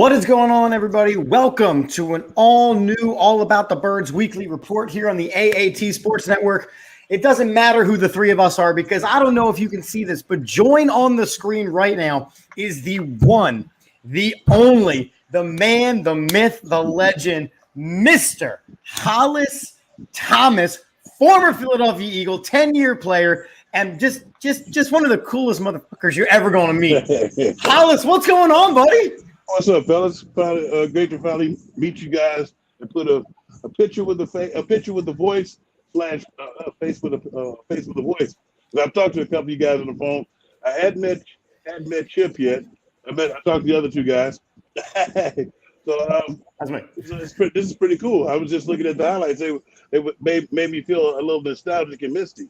What is going on, everybody? Welcome to an all-new All About the Birds weekly report here on the AAT Sports Network. It doesn't matter who the three of us are because I don't know if you can see this, but join on the screen right now is the one, the only, the man, the myth, the legend, Mr. Hollis Thomas, former Philadelphia Eagle, 10-year player, and just one of the coolest motherfuckers you're ever going to meet. Hollis, what's going on, buddy? What's up, fellas? Great to finally meet you guys and put a picture with the voice slash face with the voice. I've talked to a couple of you guys on the phone. I hadn't met Chip yet. I talked to the other two guys. So this is pretty cool. I was just looking at the highlights. They made me feel a little nostalgic and misty.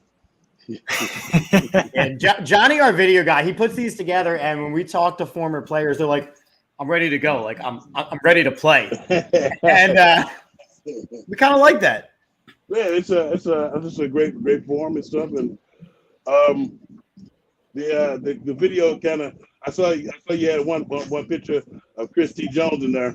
And Johnny, our video guy, he puts these together, and when we talk to former players, they're like, I'm ready to go. Like I'm ready to play, and we kind of like that. Yeah, it's just a great form and stuff. And the video kind of I saw you had one picture of Chris T. Jones in there.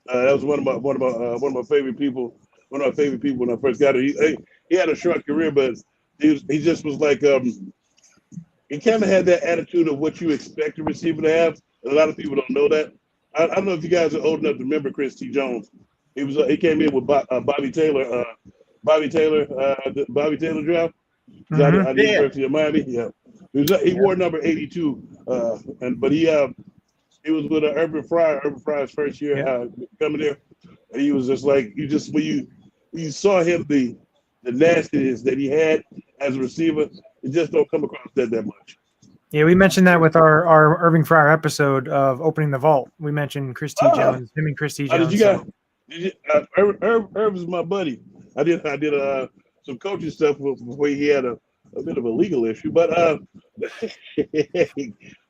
That was one of my favorite people. One of my favorite people when I first got it. He had a short career, but he just was like he kind of had that attitude of what you expect a receiver to have. A lot of people don't know that. I don't know if you guys are old enough to remember Chris T. Jones. He came in with Bobby Taylor. Bobby Taylor draft. Out of the University of Miami. Yeah, he wore number 82. But he was with Urban Fryer. Urban Fryer's first year coming there, and he was just like when you saw him the nastiness that he had as a receiver, it just don't come across that much. Yeah, we mentioned that with our Irving Fryer episode of opening the vault. We mentioned Chris T. Jones, him and Chris T. Jones. Irv is my buddy. I did some coaching stuff before he had a bit of a legal issue, but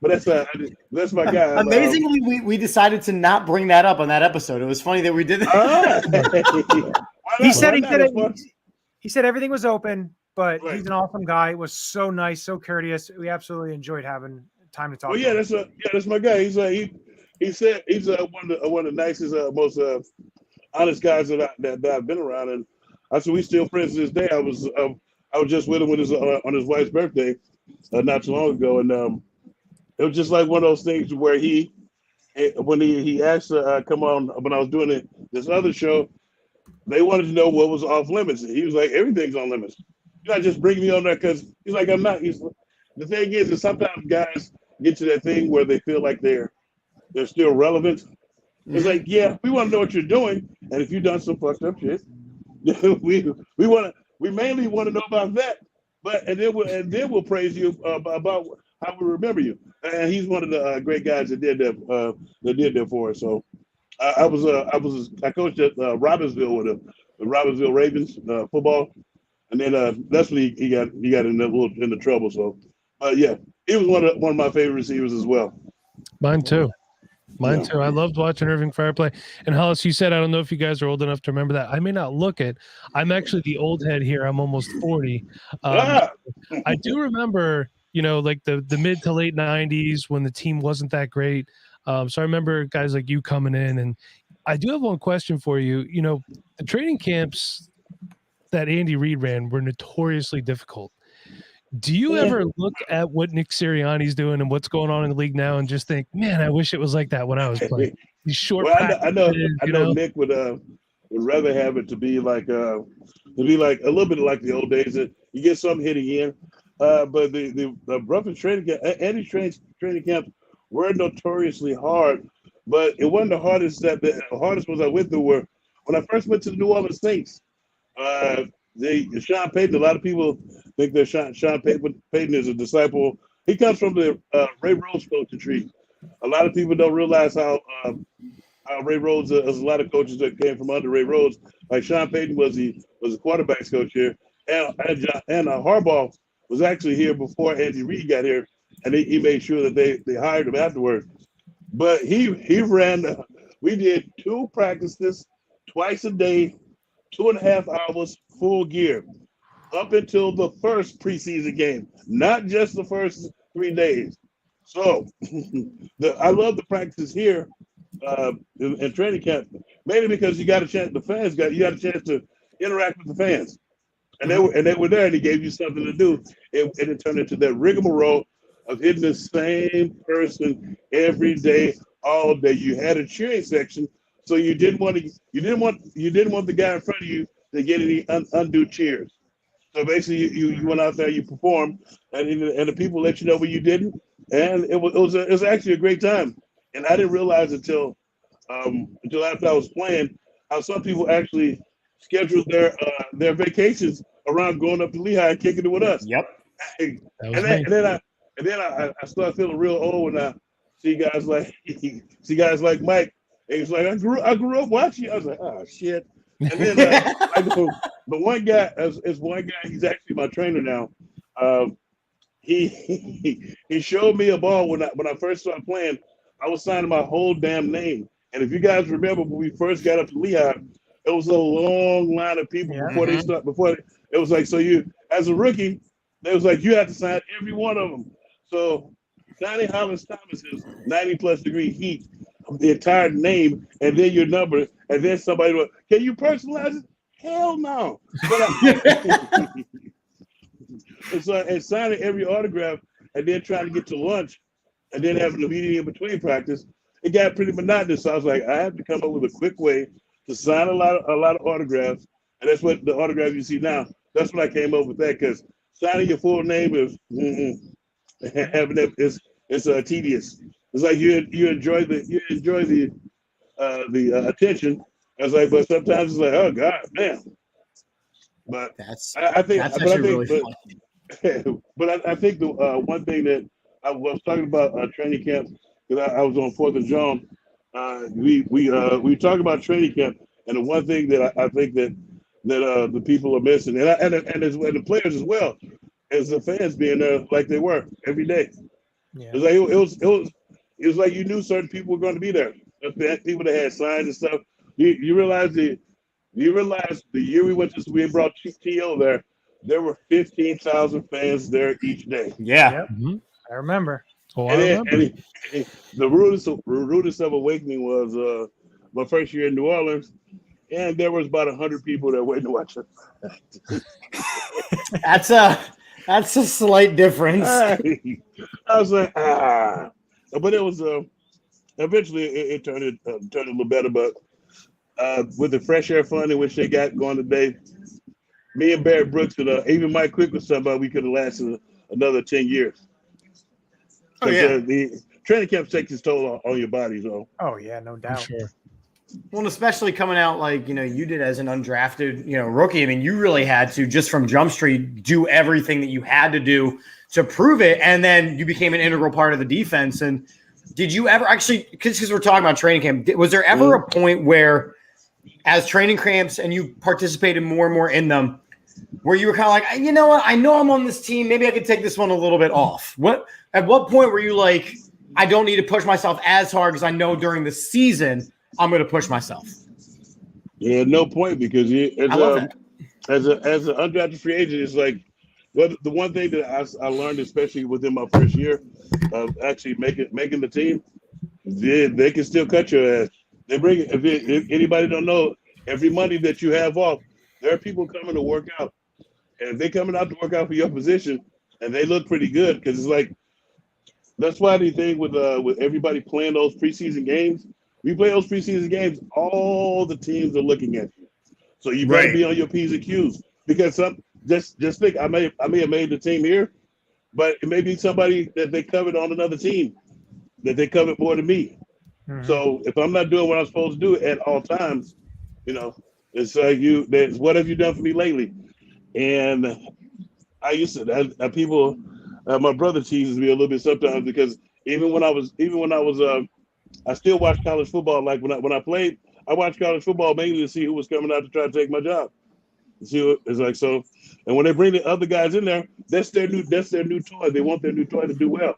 that's my guy. Amazingly, we decided to not bring that up on that episode. It was funny that we did that. He said everything was open. But He's an awesome guy. It was so nice, so courteous. We absolutely enjoyed having time to talk. Well, that's my guy. He said he's one of the nicest, most honest guys that I've been around, and I said we still friends to this day. I was just with him on his wife's birthday not too long ago, and it was just like one of those things where when he asked to come on when I was doing this other show, they wanted to know what was off limits, and he was like, everything's on limits. You're not just bringing me on there because he's like, I'm not. The thing is that sometimes guys get to that thing where they feel like they're still relevant. It's like, yeah, we want to know what you're doing, and if you've done some fucked up shit, we mainly want to know about that. And then we'll praise you about how we remember you. And he's one of the great guys that did that for us. So I coached at Robbinsville with the Robbinsville Ravens football. And then that's when he got into trouble. So, yeah, he was one of my favorite receivers as well. Mine too. I loved watching Irving Fryer play. And Hollis, you said, I don't know if you guys are old enough to remember that. I may not look it. I'm actually the old head here. I'm almost 40. I do remember, like the mid to late 90s when the team wasn't that great. So I remember guys like you coming in. And I do have one question for you. The training camps that Andy Reid ran were notoriously difficult. Do you ever look at what Nick Sirianni's doing and what's going on in the league now and just think, man, I wish it was like that when I was playing? These short I know Nick would rather have it to be like a little bit like the old days that you get some hitting in. But the roughest training camp, Andy's training camps were notoriously hard, but it wasn't the hardest. The hardest ones I went through were when I first went to the New Orleans Saints. Sean Payton, a lot of people think that Sean Payton is a disciple. He comes from the Ray Rhodes coaching tree. A lot of people don't realize how Ray Rhodes, there's a lot of coaches that came from under Ray Rhodes. Like Sean Payton was the quarterbacks coach here, and Harbaugh was actually here before Andy Reid got here, and he made sure that they hired him afterwards. But he ran. We did 2 practices twice a day. 2.5 hours full gear up until the first preseason game, not just the first 3 days. So I love the practice here in training camp, mainly because you got a chance. You got a chance to interact with the fans, and they were there, and he gave you something to do. It turned into that rigmarole of hitting the same person every day, all day. You had a cheering section, so you didn't want the guy in front of you to get any undue cheers. So basically, you went out there, you performed, and the people let you know when you didn't, and it was actually a great time. And I didn't realize until after I was playing how some people actually scheduled their vacations around going up to Lehigh and kicking it with us. Yep. And then I started feeling real old when I see guys like Mike. And he's like, I grew up watching you. I was like, oh shit. And then I go, but one guy is one guy. He's actually my trainer now. He showed me a ball when I first started playing. I was signing my whole damn name. And if you guys remember when we first got up to Lehigh, it was a long line of people before they start. It was like, so you as a rookie, it was like you had to sign every one of them. So signing Hollis Thomas is 90+ degree heat of the entire name, and then your number, and then somebody will, can you personalize it? Hell no. But and signing every autograph, and then trying to get to lunch, and then having a meeting in between practice, it got pretty monotonous. So I was like, I have to come up with a quick way to sign a lot of autographs, and that's what the autograph you see now. That's when I came up with that, because signing your full name is having that it's tedious. It's like you enjoy the attention. I was like, but sometimes it's like, oh God, man. But I think but I think the one thing that I was talking about training camp, because I was on 4th of July. We talk about training camp, and the one thing that I think that the people are missing, and the players as well, is the fans being there like they were every day. Yeah. It was like you knew certain people were going to be there. People that had signs and stuff. You realize the year we brought T.O. there were 15,000 fans there each day. Yeah. Yep. Mm-hmm. I remember. The rudest of awakening was my first year in New Orleans, and there was about 100 people that waiting to watch it. That's a slight difference. I was like, but it was eventually it turned a little better. But with the fresh air fund in which they got going today, me and Barry Brooks and even Mike Quick was somebody we could have lasted another 10 years. Oh yeah, the training camp takes its toll on your body, though. Oh yeah, no doubt. Sure. Well, and especially coming out like you did as an undrafted rookie. I mean, you really had to just from Jump Street do everything that you had to do to prove it, and then you became an integral part of the defense. And did you ever actually? Because we're talking about training camp, was there ever a point where, as training camps and you participated more and more in them, where you were kind of like, you know what, I know I'm on this team, maybe I could take this one a little bit off? At what point were you like, I don't need to push myself as hard because I know during the season I'm going to push myself? Yeah, no point, because as an undrafted free agent, it's like, well, the one thing that I learned, especially within my first year of actually making the team, they can still cut your ass. They bring it. If anybody don't know, every Monday that you have off, there are people coming to work out, and if they're coming out to work out for your position, and they look pretty good, because it's like, that's why the thing with everybody playing those preseason games, we play those preseason games, all the teams are looking at you, so you better be on your P's and Q's, because just think, I may have made the team here, but it may be somebody that they covered on another team that they covered more than me. Mm-hmm. So if I'm not doing what I'm supposed to do at all times, it's like what have you done for me lately? And I used to people. My brother teases me a little bit sometimes, because even when I was I still watch college football. Like when I played, I watched college football mainly to see who was coming out to try to take my job. See what it's like. So, and when they bring the other guys in there, that's their new toy. They want their new toy to do well.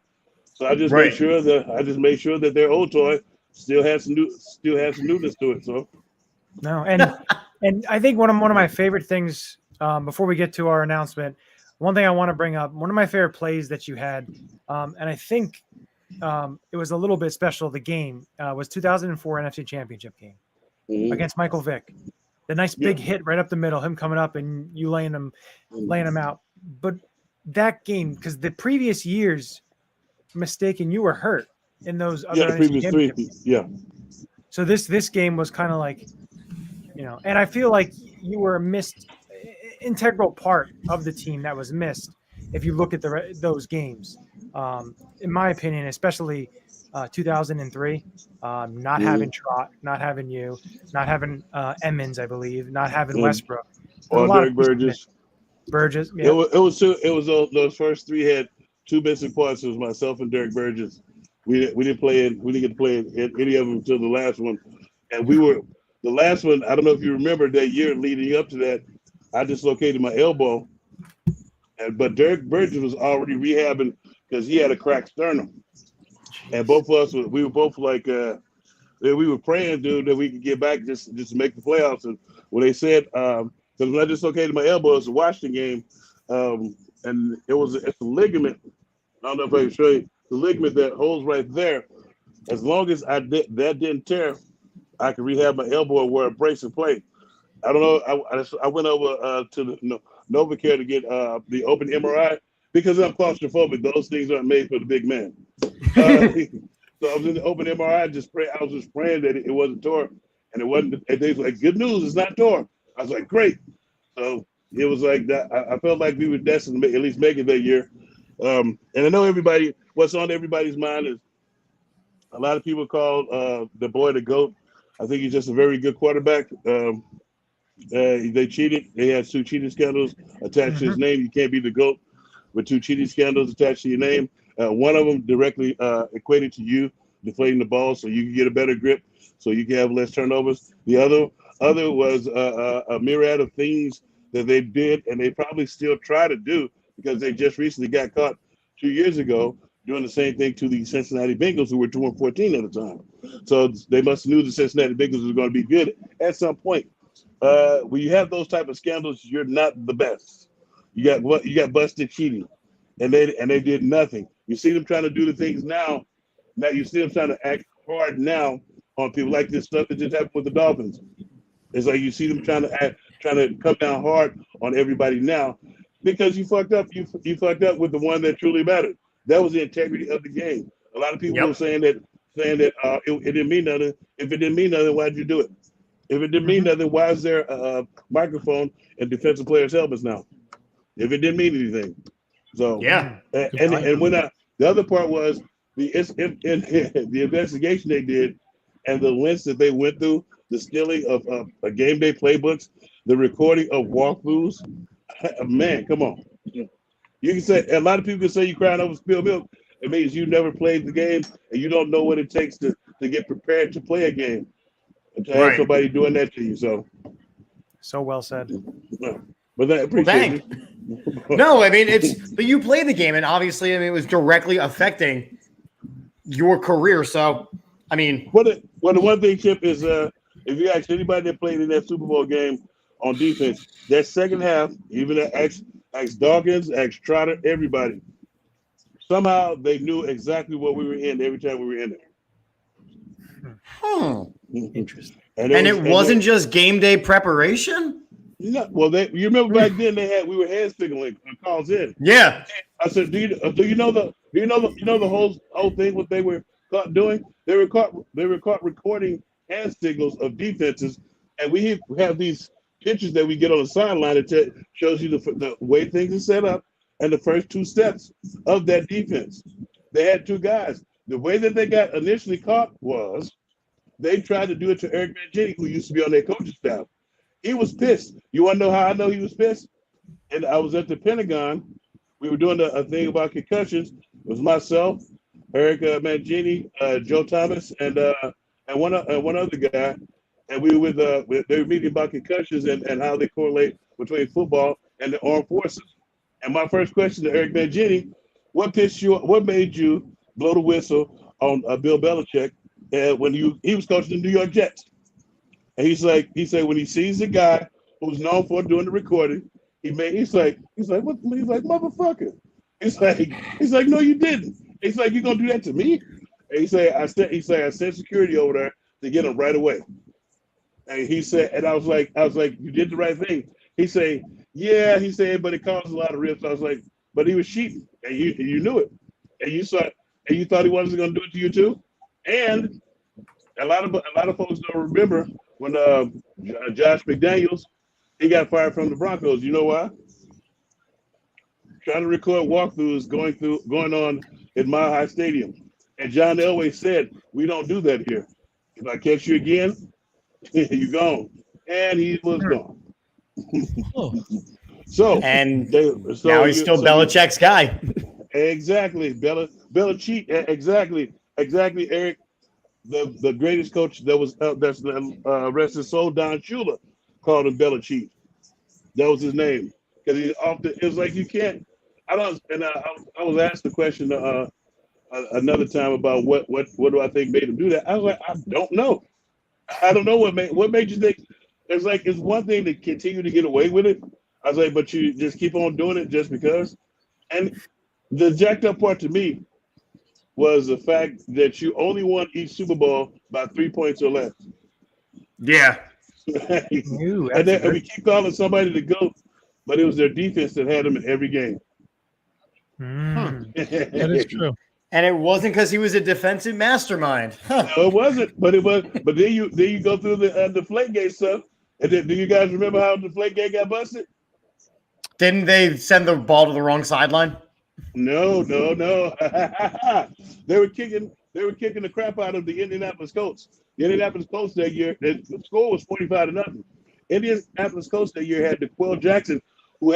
So I just make sure that their old toy still has some newness to it. So no, and I think one of my favorite things before we get to our announcement, one thing I want to bring up, one of my favorite plays that you had, and I think it was a little bit special. The game was 2004 NFC Championship game against Michael Vick. The nice big hit right up the middle, him coming up and you laying him out. But that game, because the previous years, mistaken, you were hurt in those other the previous three. Yeah. So this game was kind of like, and I feel like you were a integral part of the team that was missed. If you look at those games, in my opinion, especially 2003, not having Trot, not having you, not having Emmons, I believe, not having Westbrook, or Derek Burgess. Yeah. It was those first three had two missing parts. It was myself and Derek Burgess. We didn't get to play in any of them until the last one, and the last one. I don't know if you remember that year leading up to that. I dislocated my elbow, but Derek Burgess was already rehabbing because he had a cracked sternum, and both of us we were both like we were praying, dude, that we could get back just to make the playoffs. And when they said, because when I dislocated my elbow, it was a Washington game, and it's a ligament. I don't know if I can show you the ligament that holds right there. As long as that didn't tear, I could rehab my elbow and wear a brace and play. I don't know. I went over to the NovaCare to get the open MRI because I'm claustrophobic. Those things aren't made for the big man. So I was in the open MRI. I was just praying that it wasn't tore, and it wasn't. And they was like, "Good news, it's not tore." I was like, "Great." So it was like that. I felt like we were destined to at least make it that year. And I know what's on everybody's mind is a lot of people call the boy the GOAT. I think he's just a very good quarterback. They cheated. They had 2 cheating scandals attached to his name. You can't be the GOAT with 2 cheating scandals attached to your name. One of them directly equated to you deflating the ball so you can get a better grip, so you can have less turnovers. The other was a myriad of things that they did, and they probably still try to do because they just recently got caught 2 years ago doing the same thing to the Cincinnati Bengals, who were 2-14 at the time. So they must have knew the Cincinnati Bengals was going to be good at some point. When you have those type of scandals, you're not the best. You got busted cheating, and they did nothing. You see them trying to do the things now. Now you see them trying to act hard now on people like this stuff that just happened with the Dolphins. It's like you see them trying to come down hard on everybody now because you fucked up. You fucked up with the one that truly mattered. That was the integrity of the game. A lot of people were saying that it didn't mean nothing. If it didn't mean nothing, why did you do it? If it didn't mean nothing, why is there a microphone in defensive players' helmets now? If it didn't mean anything. So and when the other part was the investigation they did and the lengths that they went through, the stealing of game day playbooks, the recording of walkthroughs. Man, come on. You can say a lot of people can say you crying over spilled milk. It means you never played the game and you don't know what it takes to get prepared to play a game. And to have somebody doing that to you. So well said. But I appreciate it. No, I mean but you played the game, and obviously, I mean, it was directly affecting your career. So, I mean, the one thing, Chip, is if you ask anybody that played in that Super Bowl game on defense, that second half, even ask Dawkins, ask Trotter, everybody, somehow they knew exactly what we were in every time we were in there. Interesting. And it wasn't just game day preparation. No, well, you remember back then we were hand signaling calls in. Yeah. I said, do you know the whole thing? What they were caught doing? They were caught recording hand signals of defenses, and we have these pictures that we get on the sideline that shows you the way things are set up and the first 2 steps of that defense. They had 2 guys. The way that they got initially caught was they tried to do it to Eric Mangini, who used to be on their coaching staff. He was pissed. You want to know how I know he was pissed? And I was at the Pentagon. We were doing a thing about concussions. It was myself, Eric Mangini, Joe Thomas, and one other guy. And we were they were meeting about concussions and how they correlate between football and the armed forces. And my first question to Eric Mangini, what made you blow the whistle on Bill Belichick when he was coaching the New York Jets? And he said when he sees a guy who's known for doing the recording, he's like motherfucker. He's like, no, you didn't. He's like, you gonna do that to me? And I sent security over there to get him right away. And he said, and I was like, you did the right thing. He said, yeah, he said, but it caused a lot of rifts. I was like, but he was cheating, and you knew it, and you saw, and you thought he wasn't going to do it to you too. And a lot of folks don't remember when Josh McDaniels, he got fired from the Broncos. You know why? Trying to record walkthroughs going on in Mile High Stadium, and John Elway said, we don't do that here. If I catch you again, you're gone. And he was gone. Oh. Now he's still Belichick's guy. Exactly. Belichick. Exactly, Eric. The greatest coach that was that's rest his soul, Don Shula, called him Belichick. That was his name. Because he often, it was like, you can't, I was asked the question another time about what do I think made him do that. I was like, I don't know. I don't know what made you think. It's one thing to continue to get away with it. I was like, but you just keep on doing it just because. And the jacked up part to me was the fact that you only won each Super Bowl by 3 points or less. Yeah. And we keep calling somebody the GOAT, but it was their defense that had them in every game. That is true. And it wasn't because he was a defensive mastermind. No, it wasn't. But then you go through the Deflategate stuff. And then, do you guys remember how Deflategate got busted? Didn't they send the ball to the wrong sideline? No. They were kicking the crap out of the Indianapolis Colts. The Indianapolis Colts that year, the score was 45-0. Indianapolis Colts that year had DeQuell Jackson, who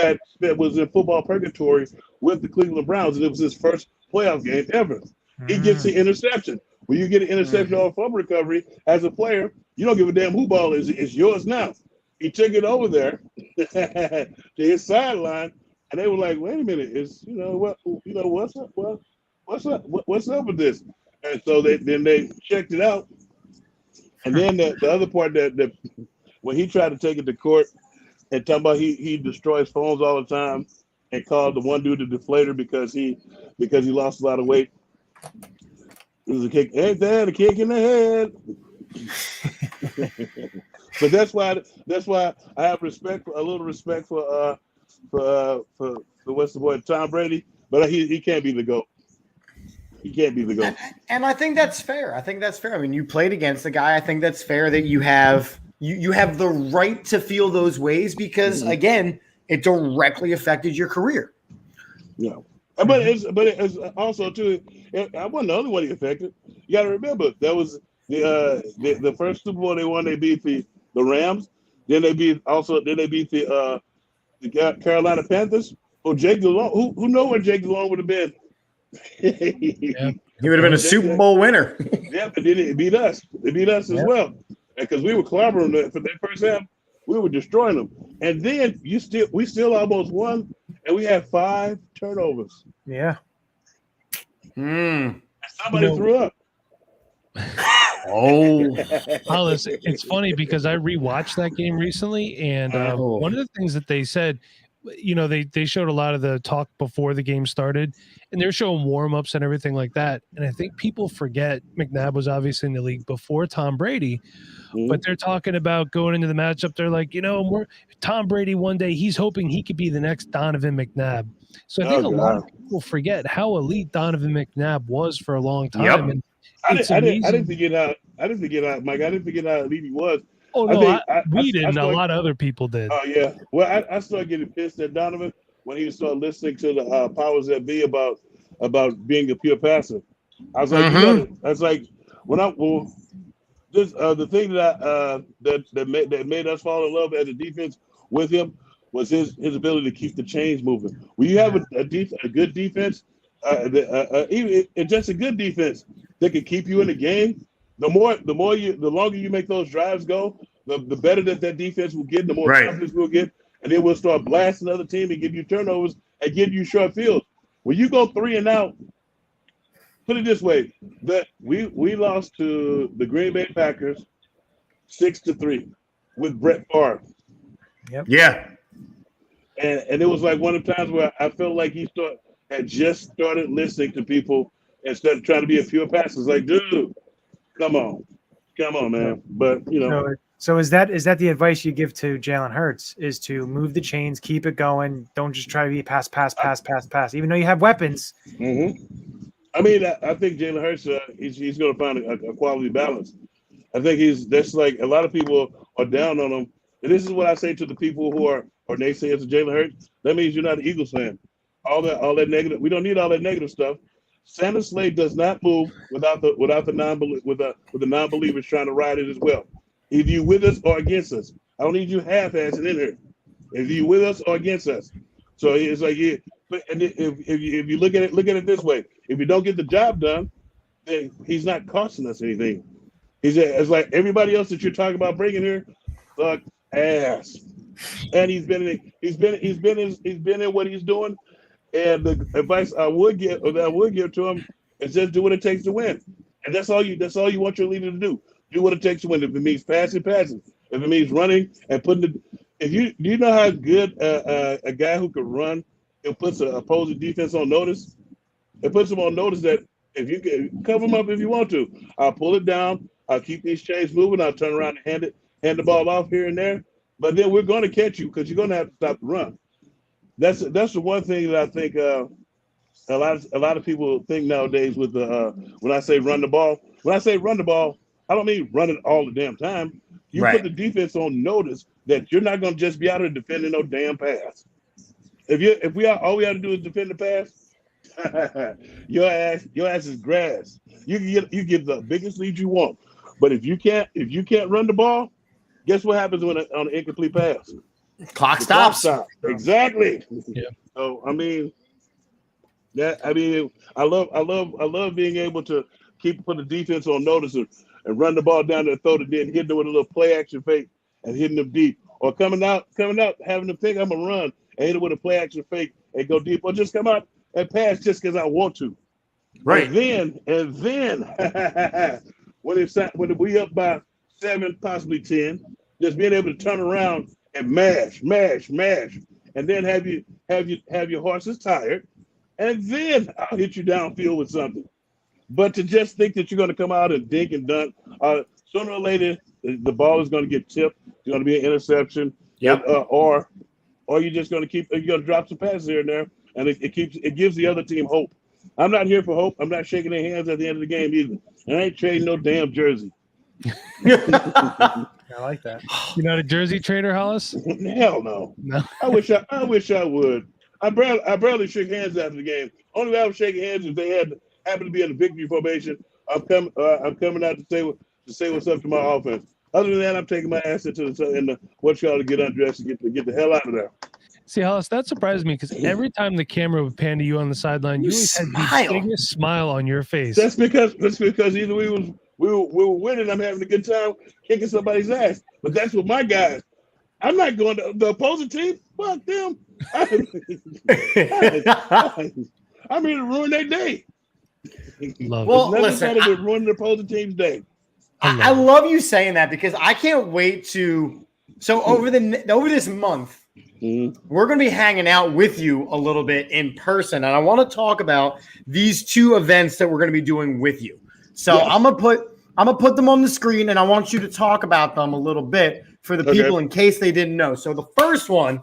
was in football purgatory with the Cleveland Browns, and it was his first playoff game ever. He gets the interception. When you get an interception or a fumble recovery as a player, you don't give a damn who ball is. It's yours now. He took it over there to his sideline, and they were like, "Wait a minute, what's up? Well, what's up with this?" And so they checked it out, and then the other part that when he tried to take it to court and talking about he destroys phones all the time and called the one dude a deflator because he lost a lot of weight. It was a kick. Ain't that a kick in the head? But that's why I have a little respect for what's the boy, Tom Brady. But he can't be the GOAT. He can't be the GOAT. And I think that's fair. I mean, you played against the guy. I think that's fair that you have the right to feel those ways because again, it directly affected your career. Yeah. But it's also too. I wasn't the only one he affected. You got to remember that was the first Super Bowl they won. They beat the Rams. Then they beat the Carolina Panthers. Oh, Jake Delhomme. Who know where Jake Delhomme would have been? Yeah. He would have been a Super Bowl winner. Yeah, but they beat us. They beat us as well. Because we were clobbering them for that first half. We were destroying them. And then we still almost won, and we had 5 turnovers. Yeah. Somebody threw up. Oh, Hollis, it's funny because I rewatched that game recently, and one of the things that they said, they showed a lot of the talk before the game started, and they're showing warm-ups and everything like that. And I think people forget McNabb was obviously in the league before Tom Brady, but they're talking about going into the matchup. They're like, Tom Brady one day, he's hoping he could be the next Donovan McNabb. So I think a lot of people forget how elite Donovan McNabb was for a long time. Yep. And I didn't forget how, Mike. I didn't forget how elite he was. Oh no, we didn't. A lot of other people did. Oh yeah. Well, I started getting pissed at Donovan when he started listening to the powers that be about being a pure passer. I was like, the thing that made us fall in love as a defense with him was his ability to keep the chains moving. When you have a good defense, even just a good defense that can keep you in the game, the longer you make those drives go, the better that defense will get, the more confidence we'll get, and then we'll start blasting the other team and give you turnovers and give you short fields. When you go 3 and out, put it this way, that we lost to the Green Bay Packers 6-3 with Brett Favre. Yep. Yeah. And it was like one of the times where I felt like he had just started listening to people instead of trying to be a pure passer. It's like, dude, come on, man. But So is that the advice you give to Jalen Hurts? Is to move the chains, keep it going, don't just try to be pass, even though you have weapons. I mean, I think Jalen Hurts, he's going to find a quality balance. I think that's like a lot of people are down on him. And this is what I say to the people who are naysayers of Jalen Hurts. That means you're not an Eagles fan. All that negative. We don't need all that negative stuff. Santa Slade does not move without the non-believers trying to ride it as well. Either you with us or against us. I don't need you half-assing in here. If you with us or against us. So it's like, yeah. And if you look at it this way, if you don't get the job done, then he's not costing us anything. It's like everybody else that you're talking about bringing here, suck ass. And he's been in what he's doing. And the advice I would give to him is just do what it takes to win. And that's all you want your leader to do. Do what it takes to win. If it means passing. If it means running and do you know how good a guy who can run, it puts an opposing defense on notice. It puts them on notice that if you can cover them up if you want to, I'll pull it down. I'll keep these chains moving. I'll turn around and hand the ball off here and there. But then we're going to catch you because you're going to have to stop the run. That's the one thing that I think a lot of people think nowadays with the when I say run the ball. When I say run the ball, I don't mean run it all the damn time. You put the defense on notice that you're not going to just be out there defending no damn pass. All we have to do is defend the pass, your ass is grass. You give the biggest lead you want, but if you can't run the ball, guess what happens on an incomplete pass? Clock stops. Exactly. Yeah. So I love being able to put the defense on notice and run the ball down their throat and then hitting them with a little play action fake and hitting them deep, or coming out having to think I'm gonna run and hit it with a play action fake and go deep, or just come out and pass just because I want to. Right. And then when we up by 7, possibly 10, just being able to turn around and mash, and then have your horses tired, and then I'll hit you downfield with something. But to just think that you're going to come out and dink and dunk, sooner or later the ball is going to get tipped. It's going to be an interception. Yep. Or you're just going to drop some passes here and there, and it gives the other team hope. I'm not here for hope. I'm not shaking their hands at the end of the game either. And I ain't trading no damn jersey. I like that. You're not a jersey trader, Hollis? Hell no. No. I wish I would. I barely shook hands after the game. Only way I was shaking hands if they happened to be in the victory formation. I'm coming out to say what's up to my offense. Other than that, I'm taking my ass into the what y'all to get undressed and get the hell out of there. See, Hollis, that surprised me because every time the camera would pan to you on the sideline, you always had the biggest smile on your face. That's because either we were winning, I'm having a good time kicking somebody's ass. But that's what my guys. I'm not going to the opposing team. Fuck them. I'm here to ruin their day. Well, listen, better than ruining the opposing team's day. I love you saying that because I can't wait to. So over this month, we're going to be hanging out with you a little bit in person, and I want to talk about these 2 events that we're going to be doing with you. So yes. I'm gonna put them on the screen, and I want you to talk about them a little bit for the people in case they didn't know. So the first one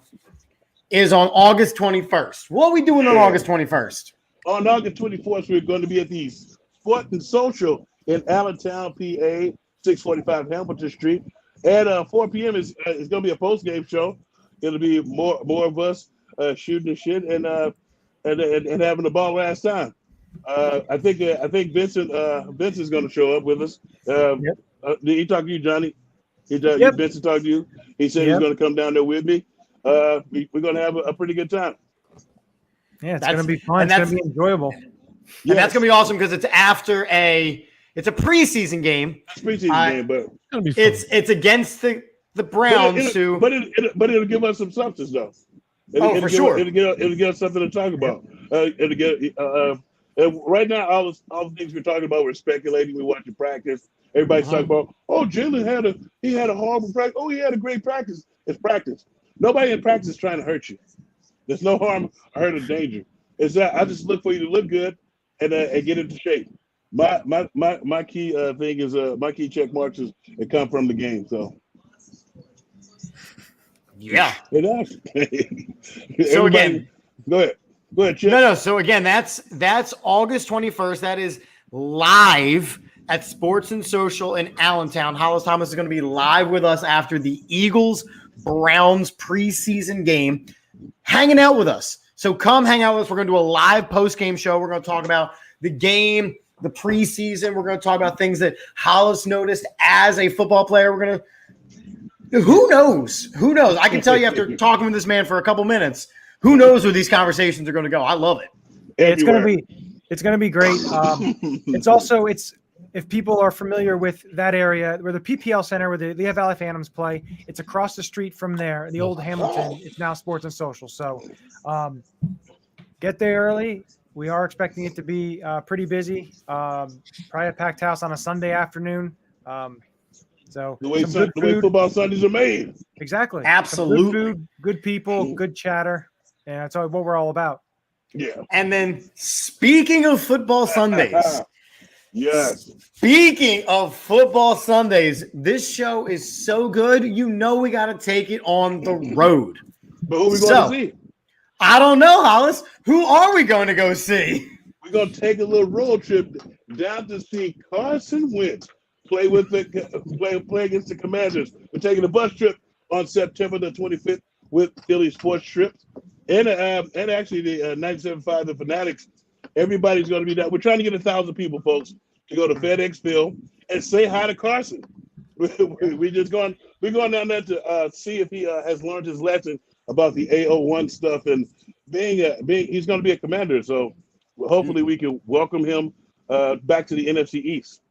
is on August 21st. What are we doing on August 21st? On August 24th, we're going to be at the Sport and Social in Allentown, PA, 645 Hamilton Street. At 4 p.m. is going to be a post-game show. It'll be more of us shooting the shit and having the ball last time. I think Vincent's going to show up with us. Did he talk to you, Johnny? Vincent talked to you. He said he's going to come down there with me. We're going to have a pretty good time. Yeah, it's going to be fun. It's going to be enjoyable. And that's going to be awesome because it's after it's a preseason game. It's a preseason game, but it's going to be fun. It's against the Browns, but it'll give us some substance though. For sure. It'll get us something to talk about. Right now, all the things we're talking about, we're speculating. We're watching practice. Everybody's talking about, Jalen had a horrible practice. Oh, he had a great practice. It's practice. Nobody in practice is trying to hurt you. There's no harm, hurt, or danger. It's that I just look for you to look good and get into shape. My key thing is my key check marks is it come from the game. So Yeah. it does. So again, go ahead, Chip. No. So again, that's August 21st. That is live at Sports and Social in Allentown. Hollis Thomas is going to be live with us after the Eagles-Browns preseason game, hanging out with us. So come hang out with us. We're going to do a live post-game show. We're going to talk about the game, the preseason. We're going to talk about things that Hollis noticed as a football player. We're going to – who knows? Who knows? I can tell you after talking with this man for a couple minutes, who knows where these conversations are going to go. I love it. It's going to be great. It's if people are familiar with that area where the PPL Center, where the Lehigh Valley Phantoms play, it's across the street from there, the old Hamilton. It's now Sports and Social. So get there early. We are expecting it to be pretty busy. Probably a packed house on a Sunday afternoon. So the way football Sundays are made. Exactly. Absolutely. Good food, good people, good chatter. And that's what we're all about. Yeah. And then speaking of football Sundays. Yes. Speaking of football Sundays, this show is so good. You know we got to take it on the road. But who are we going to see? I don't know, Hollis. Who are we going to go see? We're going to take a little road trip down to see Carson Wentz play against the Commanders. We're taking a bus trip on September the 25th with Philly Sports Trips and actually the 97.5 The Fanatics. Everybody's going to be down. We're trying to get 1,000 people, folks, to go to Fedex Field and say hi to Carson. We're going down there to see if he has learned his lesson about the AO1 stuff and being he's going to be a Commander. So hopefully we can welcome him back to the NFC East.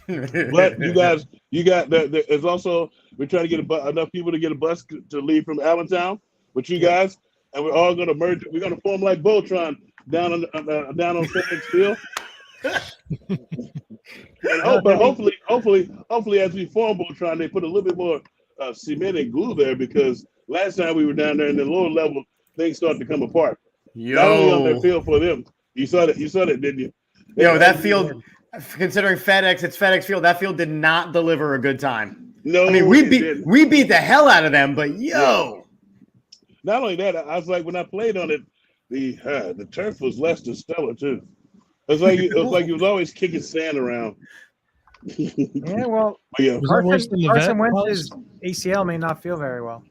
But there's also, we're trying to get enough people to get a bus to leave from Allentown with you guys, and we're all going to merge. We're going to form like Voltron down on Fedex Field. But hopefully, as we form Voltron, they put a little bit more cement and glue there, because last time we were down there in the lower level, things started to come apart. Not only on their field for them. You saw that, didn't you? That field, considering it's FedEx Field, that field did not deliver a good time. No, I mean we beat the hell out of them, but Not only that, I was like, when I played on it, the turf was less than stellar too. It was like you was always kicking sand around. Yeah, well, Carson Wentz's ACL may not feel very well.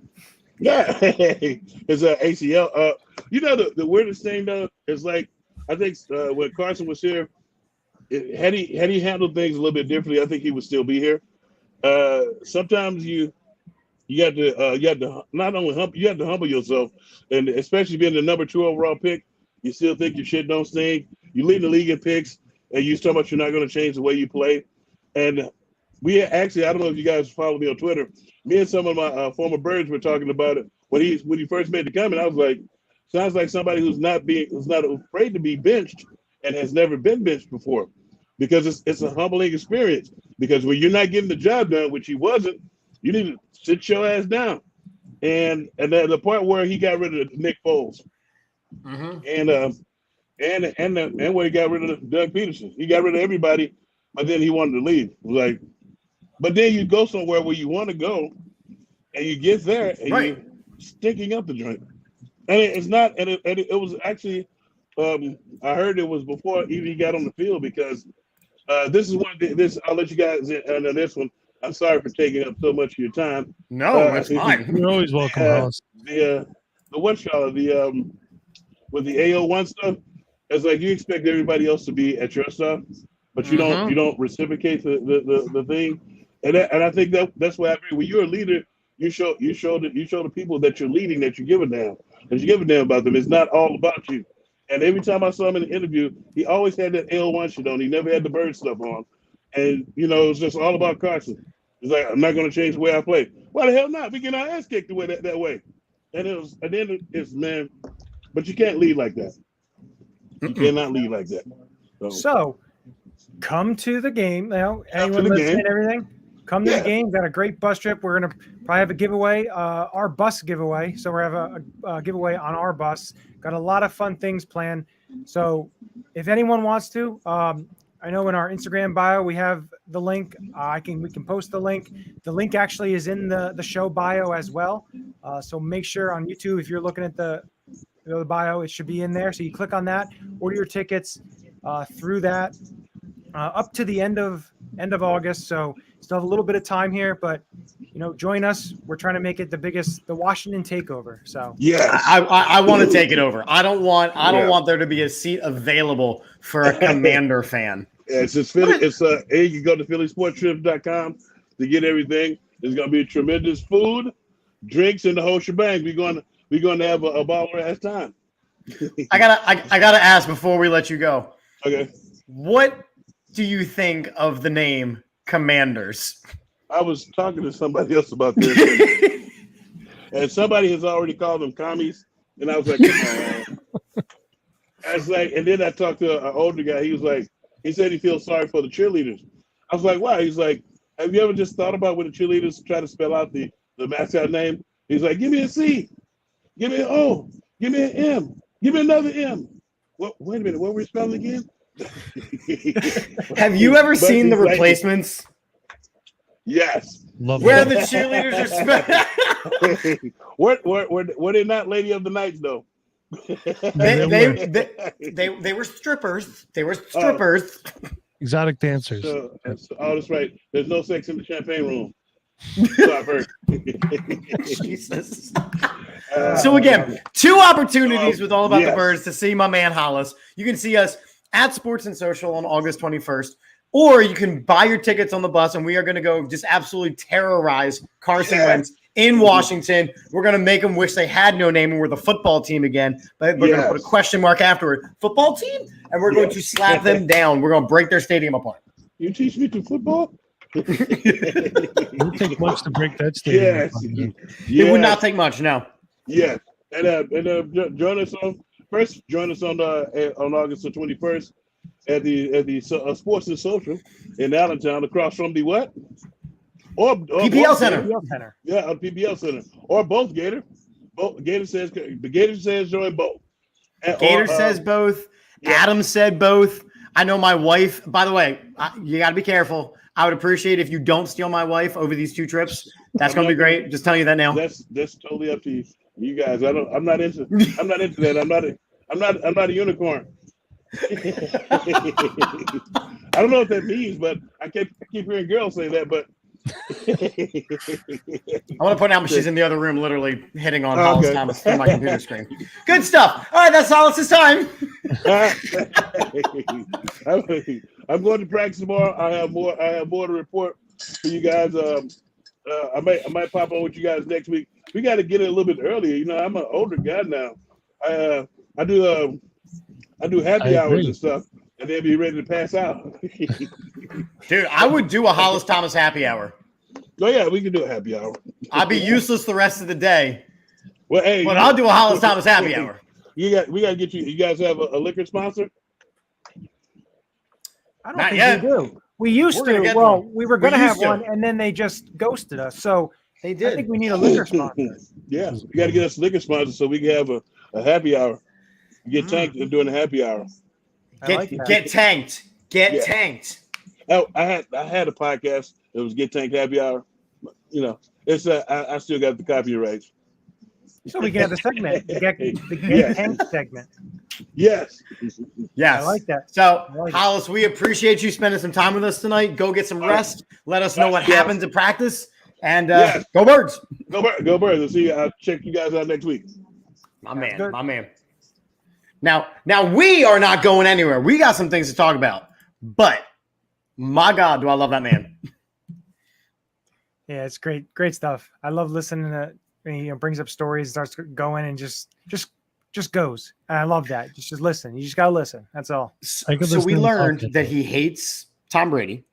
Yeah, it's an ACL. The weirdest thing though is, like, I think when Carson was here, had he handled things a little bit differently, I think he would still be here. Sometimes you have to not only you have to humble yourself, and especially being the number 2 overall pick, you still think your shit don't stink. You lead the league in picks, and you talk about you're not going to change the way you play. And we actually, I don't know if you guys follow me on Twitter. Me and some of my former Birds were talking about it when he first made the comment. I was like, sounds like somebody who's not afraid to be benched and has never been benched before, because it's a humbling experience. Because when you're not getting the job done, which he wasn't, you need to sit your ass down. And then the point where he got rid of Nick Foles, and where he got rid of Doug Peterson, he got rid of everybody, but then he wanted to leave. Like, but then you go somewhere where you want to go, and you get there, and you're stinking up the joint. And it's not, and it was actually, I heard it was before even he got on the field, because this is one. I'll let you guys in on this one. I'm sorry for taking up so much of your time. No, that's fine. You're always welcome, Hollis. The with the AO1 stuff, it's like you expect everybody else to be at your stuff, but you don't reciprocate the thing. And I think that's what happened. When you're a leader, you show the people that you're leading that you give a damn. That you give a damn about them. It's not all about you. And every time I saw him in the interview, he always had that AO1 shit on. He never had the bird stuff on. And it was just all about Carson. It's like, I'm not going to change the way I play. Why the hell not? We get our ass kicked away that way. And then it's man, but you can't lead like that. You cannot lead like that. So come to the game. Anyone listening and everything, come to the game. Got a great bus trip. We're going to probably have a giveaway, our bus giveaway. So we have a giveaway on our bus. Got a lot of fun things planned. So if anyone wants to, I know in our Instagram bio we have the link. We can post the link. The link actually is in the show bio as well. So make sure on YouTube, if you're looking at the bio, it should be in there. So you click on that, order your tickets through that up to the end of August. So still have a little bit of time here, but join us. We're trying to make it the Washington takeover. So Yes. I want to take it over. I don't want there to be a seat available for a Commander fan. Yeah, it's just Philly. It's you can go to phillysporttrips.com to get everything. There's gonna be tremendous food, drinks, and the whole shebang. We're gonna have a baller ass time. I gotta ask before we let you go. Okay. What do you think of the name Commanders? I was talking to somebody else about this, and somebody has already called them commies, and I was like, come on. I was like, and then I talked to an older guy. He said he feels sorry for the cheerleaders. I was like, wow. He's like, have you ever just thought about when the cheerleaders try to spell out the mascot name? He's like, give me a C, give me an O, give me an M, give me another M. What? Wait a minute, what were we spelling again? Have you ever seen the replacements? Yes. Where the cheerleaders are spelling. Were they not Lady of the Nights though? They were strippers. They were strippers. Exotic dancers. Oh, that's right. There's no sex in the champagne room. So I've heard. Jesus. So again, 2 opportunities with All About the Birds to see my man Hollis. You can see us at Sports and Social on August 21st, or you can buy your tickets on the bus, and we are going to go just absolutely terrorize Carson Wentz in Washington. We're going to make them wish they had no name and we're the football team again. But we're going to put a question mark afterward. Football team? And we're going to slap them down. We're going to break their stadium apart. You teach me to football? It would take much to break that stadium. It would not take much, no. Yes. And join us on August the 21st at the Sports and Social in Allentown, across from the what? Or PPL Center. Yeah, on PPL Center. Or both, Gator. The Gator says join both. Gator says both. Yeah. Adam said both. I know my wife, by the way, you got to be careful. I would appreciate if you don't steal my wife over these 2 trips. That's going to be great. Just telling you that now. That's totally up to you guys. I'm not into that. I'm not a unicorn. I don't know what that means, but I keep hearing girls say that, but I want to point out she's in the other room, literally hitting on Hollis Thomas through my computer screen. Good stuff. All right, that's Hollis's time. I'm going to practice tomorrow. I have more to report for you guys. I might pop on with you guys next week. We got to get it a little bit earlier. I'm an older guy now. I do happy hours and stuff, and they'll be ready to pass out. Dude, I would do a Hollis Thomas happy hour. Oh yeah, we can do a happy hour. I'll be useless the rest of the day. Well, hey, but I'll do a Hollis Thomas happy hour. We got to get you. You guys have a liquor sponsor? I don't think we do. We used to. Well, we were going to have one, and then they just ghosted us. So they did. I think we need a liquor sponsor. Yeah, we got to get us a liquor sponsor so we can have a happy hour. Get tanked and doing a happy hour. Get tanked. Get tanked. Oh, I had a podcast. It was Get Tanked Happy Hour. It's I still got the copyrights. So we can have the segment, the Get Tanked segment. Yes. Yes. I like that. So, Hollis, we appreciate you spending some time with us tonight. Go get some rest. Let us know what happens in practice. And go Birds. Go Birds. I'll check you guys out next week. My man. Now we are not going anywhere. We got some things to talk about. But my God, do I love that man. Yeah, it's great stuff. I love listening to brings up stories, starts going, and just goes. And I love that. Just listen. You just gotta listen. That's all. So we learned that he hates Tom Brady.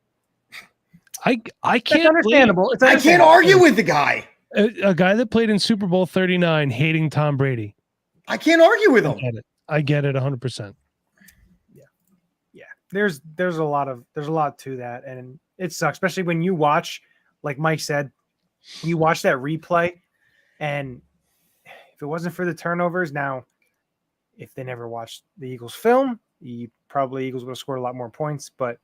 I can't. It's understandable. I can't argue with the guy. A guy that played in Super Bowl 39 hating Tom Brady. I can't argue with him. I get it 100%. Yeah. There's a lot to that, and it sucks, especially when you watch, like Mike said, you watch that replay, and if it wasn't for the turnovers, now if they never watched the Eagles film, Eagles would have scored a lot more points. But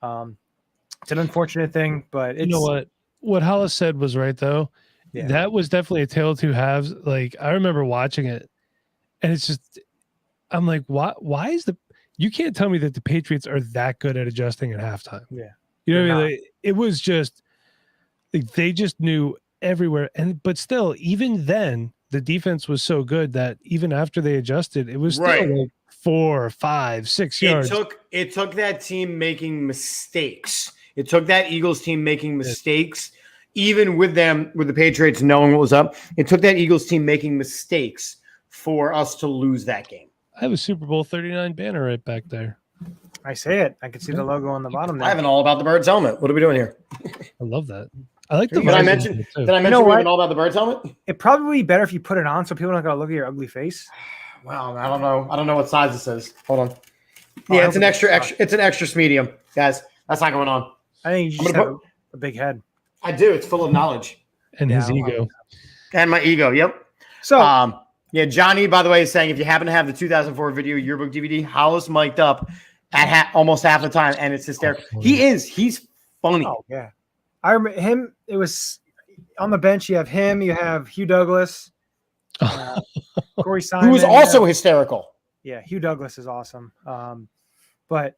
it's an unfortunate thing. But it's, you know what Hollis said was right though. Yeah. That was definitely a tale of two halves. Like I remember watching it, and it's just I'm like, why is you can't tell me that the Patriots are that good at adjusting at halftime. Yeah. You know They're what I mean? not. Like, it was just like, they just knew everywhere. But still, even then, the defense was so good that even after they adjusted, it was Right. still like 4, 5, 6 yards. It took that team making mistakes. It took that Eagles team making mistakes, even with the Patriots knowing what was up. It took that Eagles team making mistakes for us to lose that game. I have a Super Bowl 39 banner right back there. I say it. I can see the logo on the bottom there. I have an All About the Birds helmet. What are we doing here? I love that. I like the. Did I visor mention too. we have an All About the Birds helmet? It'd probably be better if you put it on so people don't gotta look at your ugly face. Well, I don't know. I don't know what size this is. Hold on. Oh, Yeah, I it's an hope extra. it's It's an extra medium, guys. That's not going on. I think you I'm just gonna have a big head. I do. It's full of knowledge And his Yeah, ego. and my ego. Yep. So Yeah, Johnny, by the way, is saying if you happen to have the 2004 video yearbook DVD, Hollis mic'd up at almost half the time, and it's hysterical. He's funny. oh yeah. I remember him. It was on the bench. You have him. You have Hugh Douglas, Corey Simon, Who was also hysterical. Yeah, Hugh Douglas is awesome. But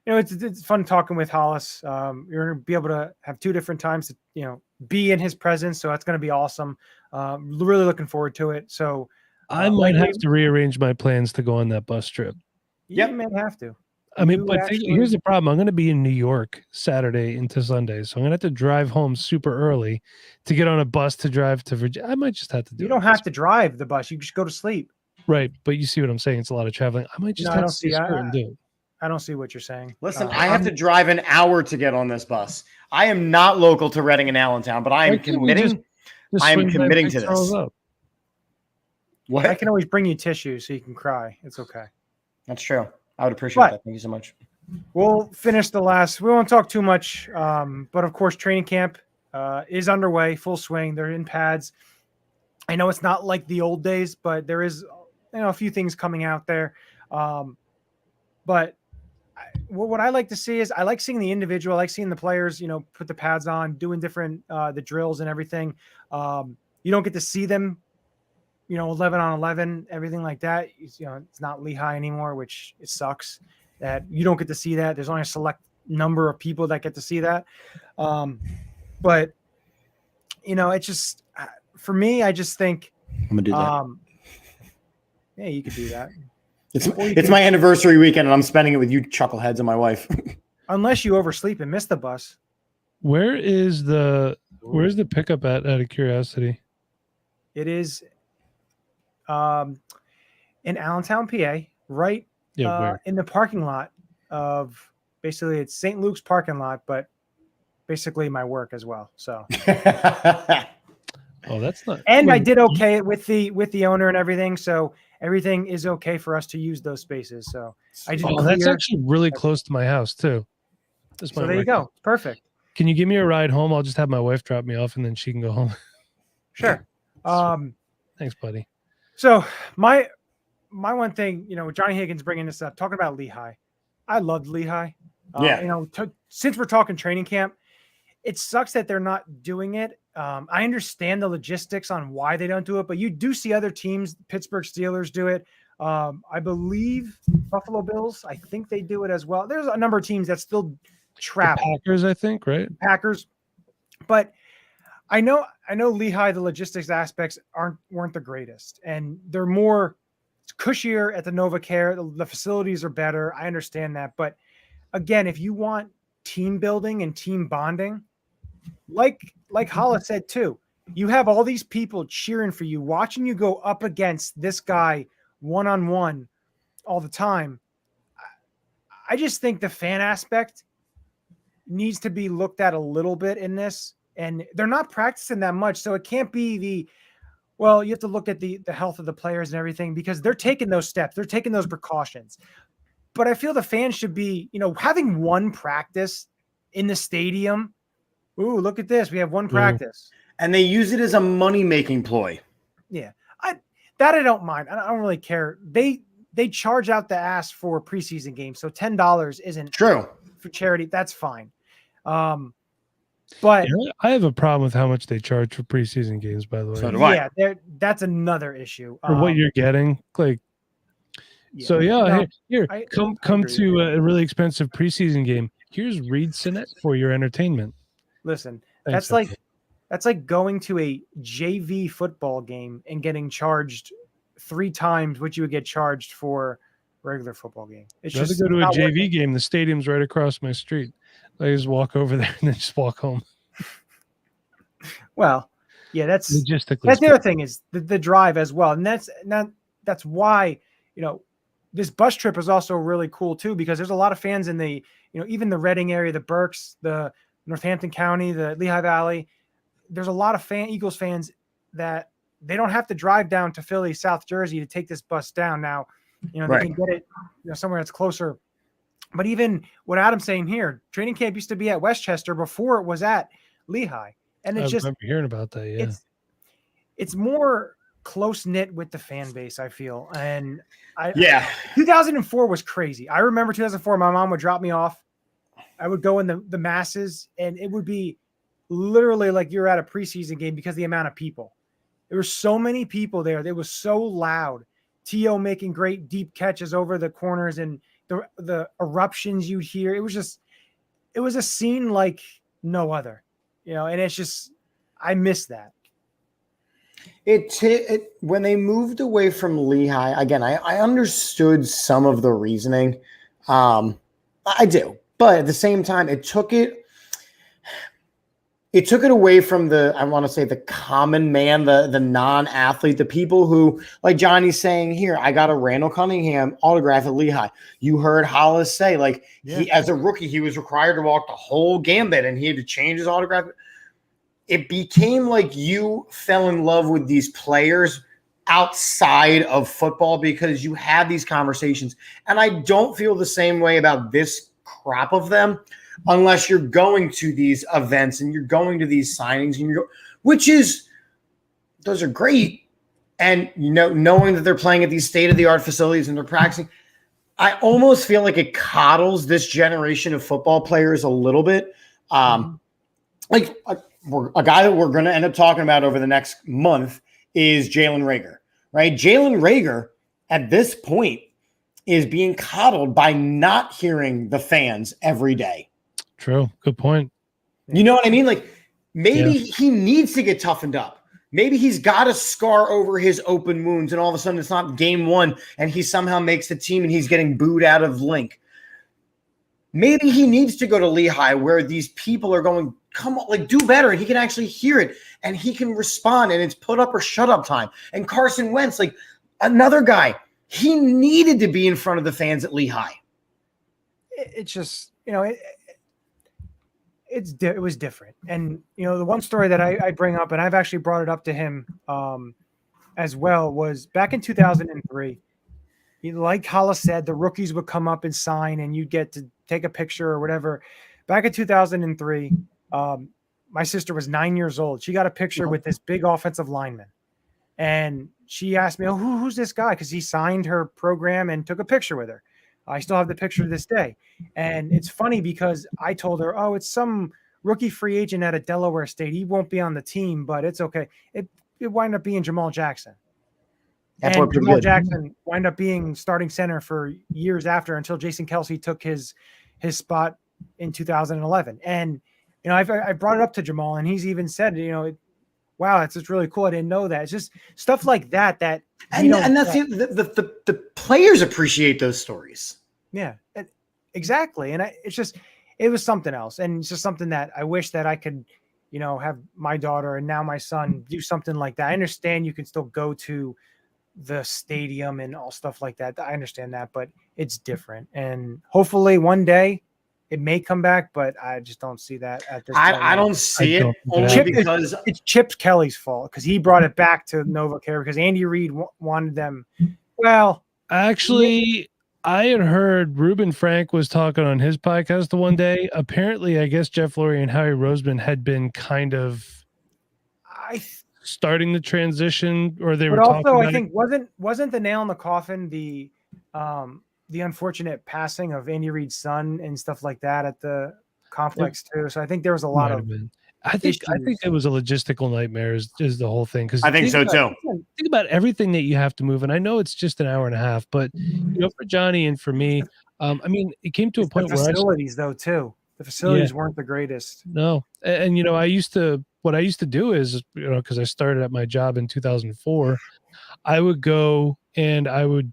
you know, it's fun talking with Hollis. You're gonna be able to have two different times to be in his presence, so that's gonna be awesome. Really looking forward to it. So I might have to rearrange my plans to go on that bus trip. You may have to. I mean, but here's the problem. I'm going to be in New York Saturday into Sunday. So I'm going to have to drive home super early to get on a bus to drive to Virginia. I might just have to do it. You don't have to drive the bus. You just go to sleep. Right. But you see what I'm saying? It's a lot of traveling. I might just have to see and do it. I don't see what you're saying. Listen, I have to drive an hour to get on this bus. I am not local to Reading and Allentown, but I am committing. I am committing to this. What? I can always bring you tissue so you can cry. It's okay. That's true. I would appreciate that. Thank you so much. We'll finish we won't talk too much. But of course, training camp is underway, full swing. They're in pads. I know it's not like the old days, but there is, a few things coming out there. But what I like to see is I like seeing the individual. I like seeing the players, put the pads on, doing different, the drills and everything. You don't get to see them 11 on 11, everything like that. It's not Lehigh anymore, which it sucks that you don't get to see that. There's only a select number of people that get to see that. But it's just, for me, I just think I'm gonna do that. Yeah, you could do that. It's my anniversary weekend and I'm spending it with you chuckleheads and my wife. Unless you oversleep and miss the bus. Where's the pickup at, out of curiosity? It is in Allentown, PA, right in the parking lot of basically it's St. Luke's parking lot, but basically my work as well. So oh, that's not. And I did okay with the owner and everything, so everything is okay for us to use those spaces. So I did. Oh, that's actually really close to my house too. So there you go. Perfect. Can you give me a ride home? I'll just have my wife drop me off and then she can go home. Sure. Thanks, buddy. So my one thing, Johnny Higgins bringing this up, talking about Lehigh. I loved Lehigh. Yeah. Since we're talking training camp, it sucks that they're not doing it. I understand the logistics on why they don't do it, but you do see other teams, Pittsburgh Steelers do it. I believe Buffalo Bills, I think they do it as well. There's a number of teams that still travel. The Packers, I think, right? Packers. But I know Lehigh, the logistics aspects weren't the greatest, and they're more cushier at the NovaCare. The facilities are better. I understand that. But again, if you want team building and team bonding, like Hollis said too, you have all these people cheering for you, watching you go up against this guy one-on-one all the time. I just think the fan aspect needs to be looked at a little bit in this. And they're not practicing that much. So it can't be you have to look at the health of the players and everything because they're taking those steps. They're taking those precautions. But I feel the fans should be, having one practice in the stadium. Ooh, look at this. We have one practice. And they use it as a money-making ploy. Yeah. I don't mind. I don't really care. They they charge out the ass for preseason games, so $10 isn't True. for charity. That's fine. But Yeah, I have a problem with how much they charge for preseason games, by the way. So do I. yeah, that's another issue. For what you're getting. Like, so No, here, I come agree to with a really expensive preseason game. Here's Reed Sinet for your entertainment. Listen, Thanks, that's like going to a JV football game and getting charged 3 times what you would get charged for a regular football game. It's I'd rather just go to a not worth JV it. game. The stadium's right across my street. I just walk over there and then just walk home. Well, yeah, that's Logistically, the other thing is the drive as well, and that's why this bus trip is also really cool too, because there's a lot of fans in the even the Reading area, the Berks, the Northampton County, the Lehigh Valley. There's a lot of Eagles fans that they don't have to drive down to Philly, South Jersey to take this bus down. Now, they can get it somewhere that's closer. But even what Adam's saying here, training camp used to be at Westchester before it was at Lehigh. And it's I remember hearing about that. Yeah. It's more close knit with the fan base, I feel. And 2004 was crazy. I remember 2004, my mom would drop me off. I would go in the masses, and it would be literally like you're at a preseason game because of the amount of people. There were so many people there. It was so loud. T.O. making great deep catches over the corners and the eruptions you'd hear. It was a scene like no other, and it's just, I miss that. When they moved away from Lehigh, again, I understood some of the reasoning. I do. But at the same time, it took it away from I want to say the common man, the non-athlete, the people who, like Johnny's saying here, I got a Randall Cunningham autograph at Lehigh. You heard Hollis say, he, as a rookie, he was required to walk the whole gambit and he had to change his autograph. It became like you fell in love with these players outside of football because you had these conversations. And I don't feel the same way about this crop of them unless you're going to these events and you're going to these signings and those are great. And knowing that they're playing at these state-of-the-art facilities and they're practicing, I almost feel like it coddles this generation of football players a little bit. A guy that we're going to end up talking about over the next month is Jalen Reagor, right? Jalen Reagor at this point is being coddled by not hearing the fans every day. True. Good point. You know what I mean? Maybe he needs to get toughened up. Maybe he's got a scar over his open wounds and all of a sudden it's not game 1 and he somehow makes the team and he's getting booed out of Link. Maybe he needs to go to Lehigh where these people are going, come on, do better. And he can actually hear it and he can respond and it's put up or shut up time. And Carson Wentz, another guy, he needed to be in front of the fans at Lehigh. It's just, it was different. And, the one story that I bring up, and I've actually brought it up to him as well, was back in 2003. Like Hollis said, the rookies would come up and sign and you'd get to take a picture or whatever. Back in 2003, my sister was 9 years old. She got a picture with this big offensive lineman. And she asked me, who's this guy? Because he signed her program and took a picture with her. I still have the picture to this day. And it's funny because I told her, it's some rookie free agent out of Delaware State. He won't be on the team, but it's okay. It wound up being Jamal Jackson. And Jamal Jackson wound up being starting center for years after until Jason Kelsey took his spot in 2011. And, I brought it up to Jamal and he's even said, wow, that's just really cool. I didn't know that. It's just stuff like that. And that's the players appreciate those stories. Yeah, exactly. And it was something else. And it's just something that I wish that I could, have my daughter and now my son do something like that. I understand you can still go to the stadium and all stuff like that. I understand that, but it's different. And hopefully one day it may come back, but I just don't see that at this time. I don't see it only because it's Chip Kelly's fault because he brought it back to NovaCare because Andy Reid wanted them. Well, actually, I had heard Reuben Frank was talking on his podcast the one day. Apparently, I guess Jeff Lurie and Howie Roseman had been kind of starting the transition, or they were. But also, talking I think wasn't the nail in the coffin the the unfortunate passing of Andy Reid's son and stuff like that at the complex too. So I think there was a lot of I think it was a logistical nightmare is the whole thing. Because I think so too. Think about everything that you have to move, and I know it's just an hour and a half, but for Johnny and for me, I mean, it came to a point where facilities though too. The facilities weren't the greatest. No, and what I used to do is because I started at my job in 2004, I would go and I would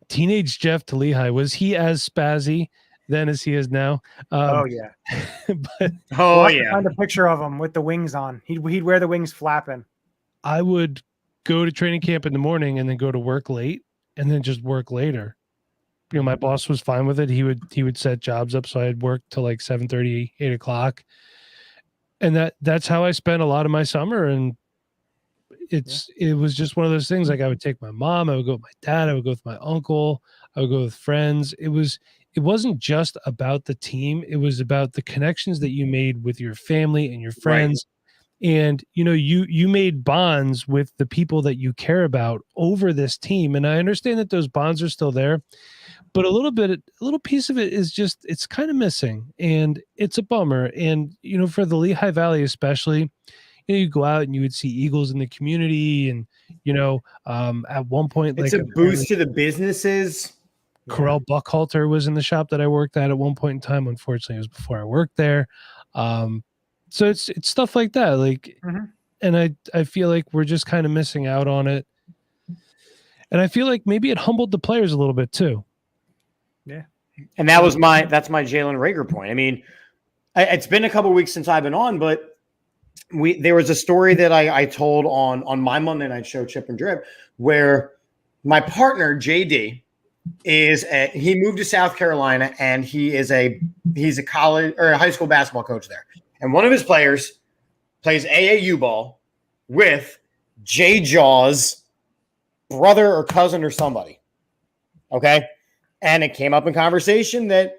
teenage Jeff to Lehigh. Was he as spazzy then as he is now? Oh yeah. But find a picture of him with the wings on. He'd wear the wings flapping. I would go to training camp in the morning and then go to work late and then just work later. My boss was fine with it. He would set jobs up so I'd work till like 7:30, 8 o'clock. And that's how I spent a lot of my summer. And it was just one of those things. Like I would take my mom, I would go with my dad, I would go with my uncle, I would go with friends. It wasn't just about the team. It was about the connections that you made with your family and your friends. Right. And, you made bonds with the people that you care about over this team. And I understand that those bonds are still there, but a little piece of it is just, it's kind of missing and it's a bummer. And, for the Lehigh Valley, especially, you go out and you would see Eagles in the community and, at one point, it's a boost to the businesses. Corral Buckhalter was in the shop that I worked at one point in time. Unfortunately, it was before I worked there. So it's stuff like that. Like, and I feel like we're just kind of missing out on it. And I feel like maybe it humbled the players a little bit too. Yeah. And that's my Jalen Reagor point. I mean, it's been a couple of weeks since I've been on, but there was a story that I told on my Monday night show, Chip and Drip, where my partner, JD, he moved to South Carolina and he's a college or a high school basketball coach there. And one of his players plays AAU ball with Jay Jaw's brother or cousin or somebody. Okay. And it came up in conversation that,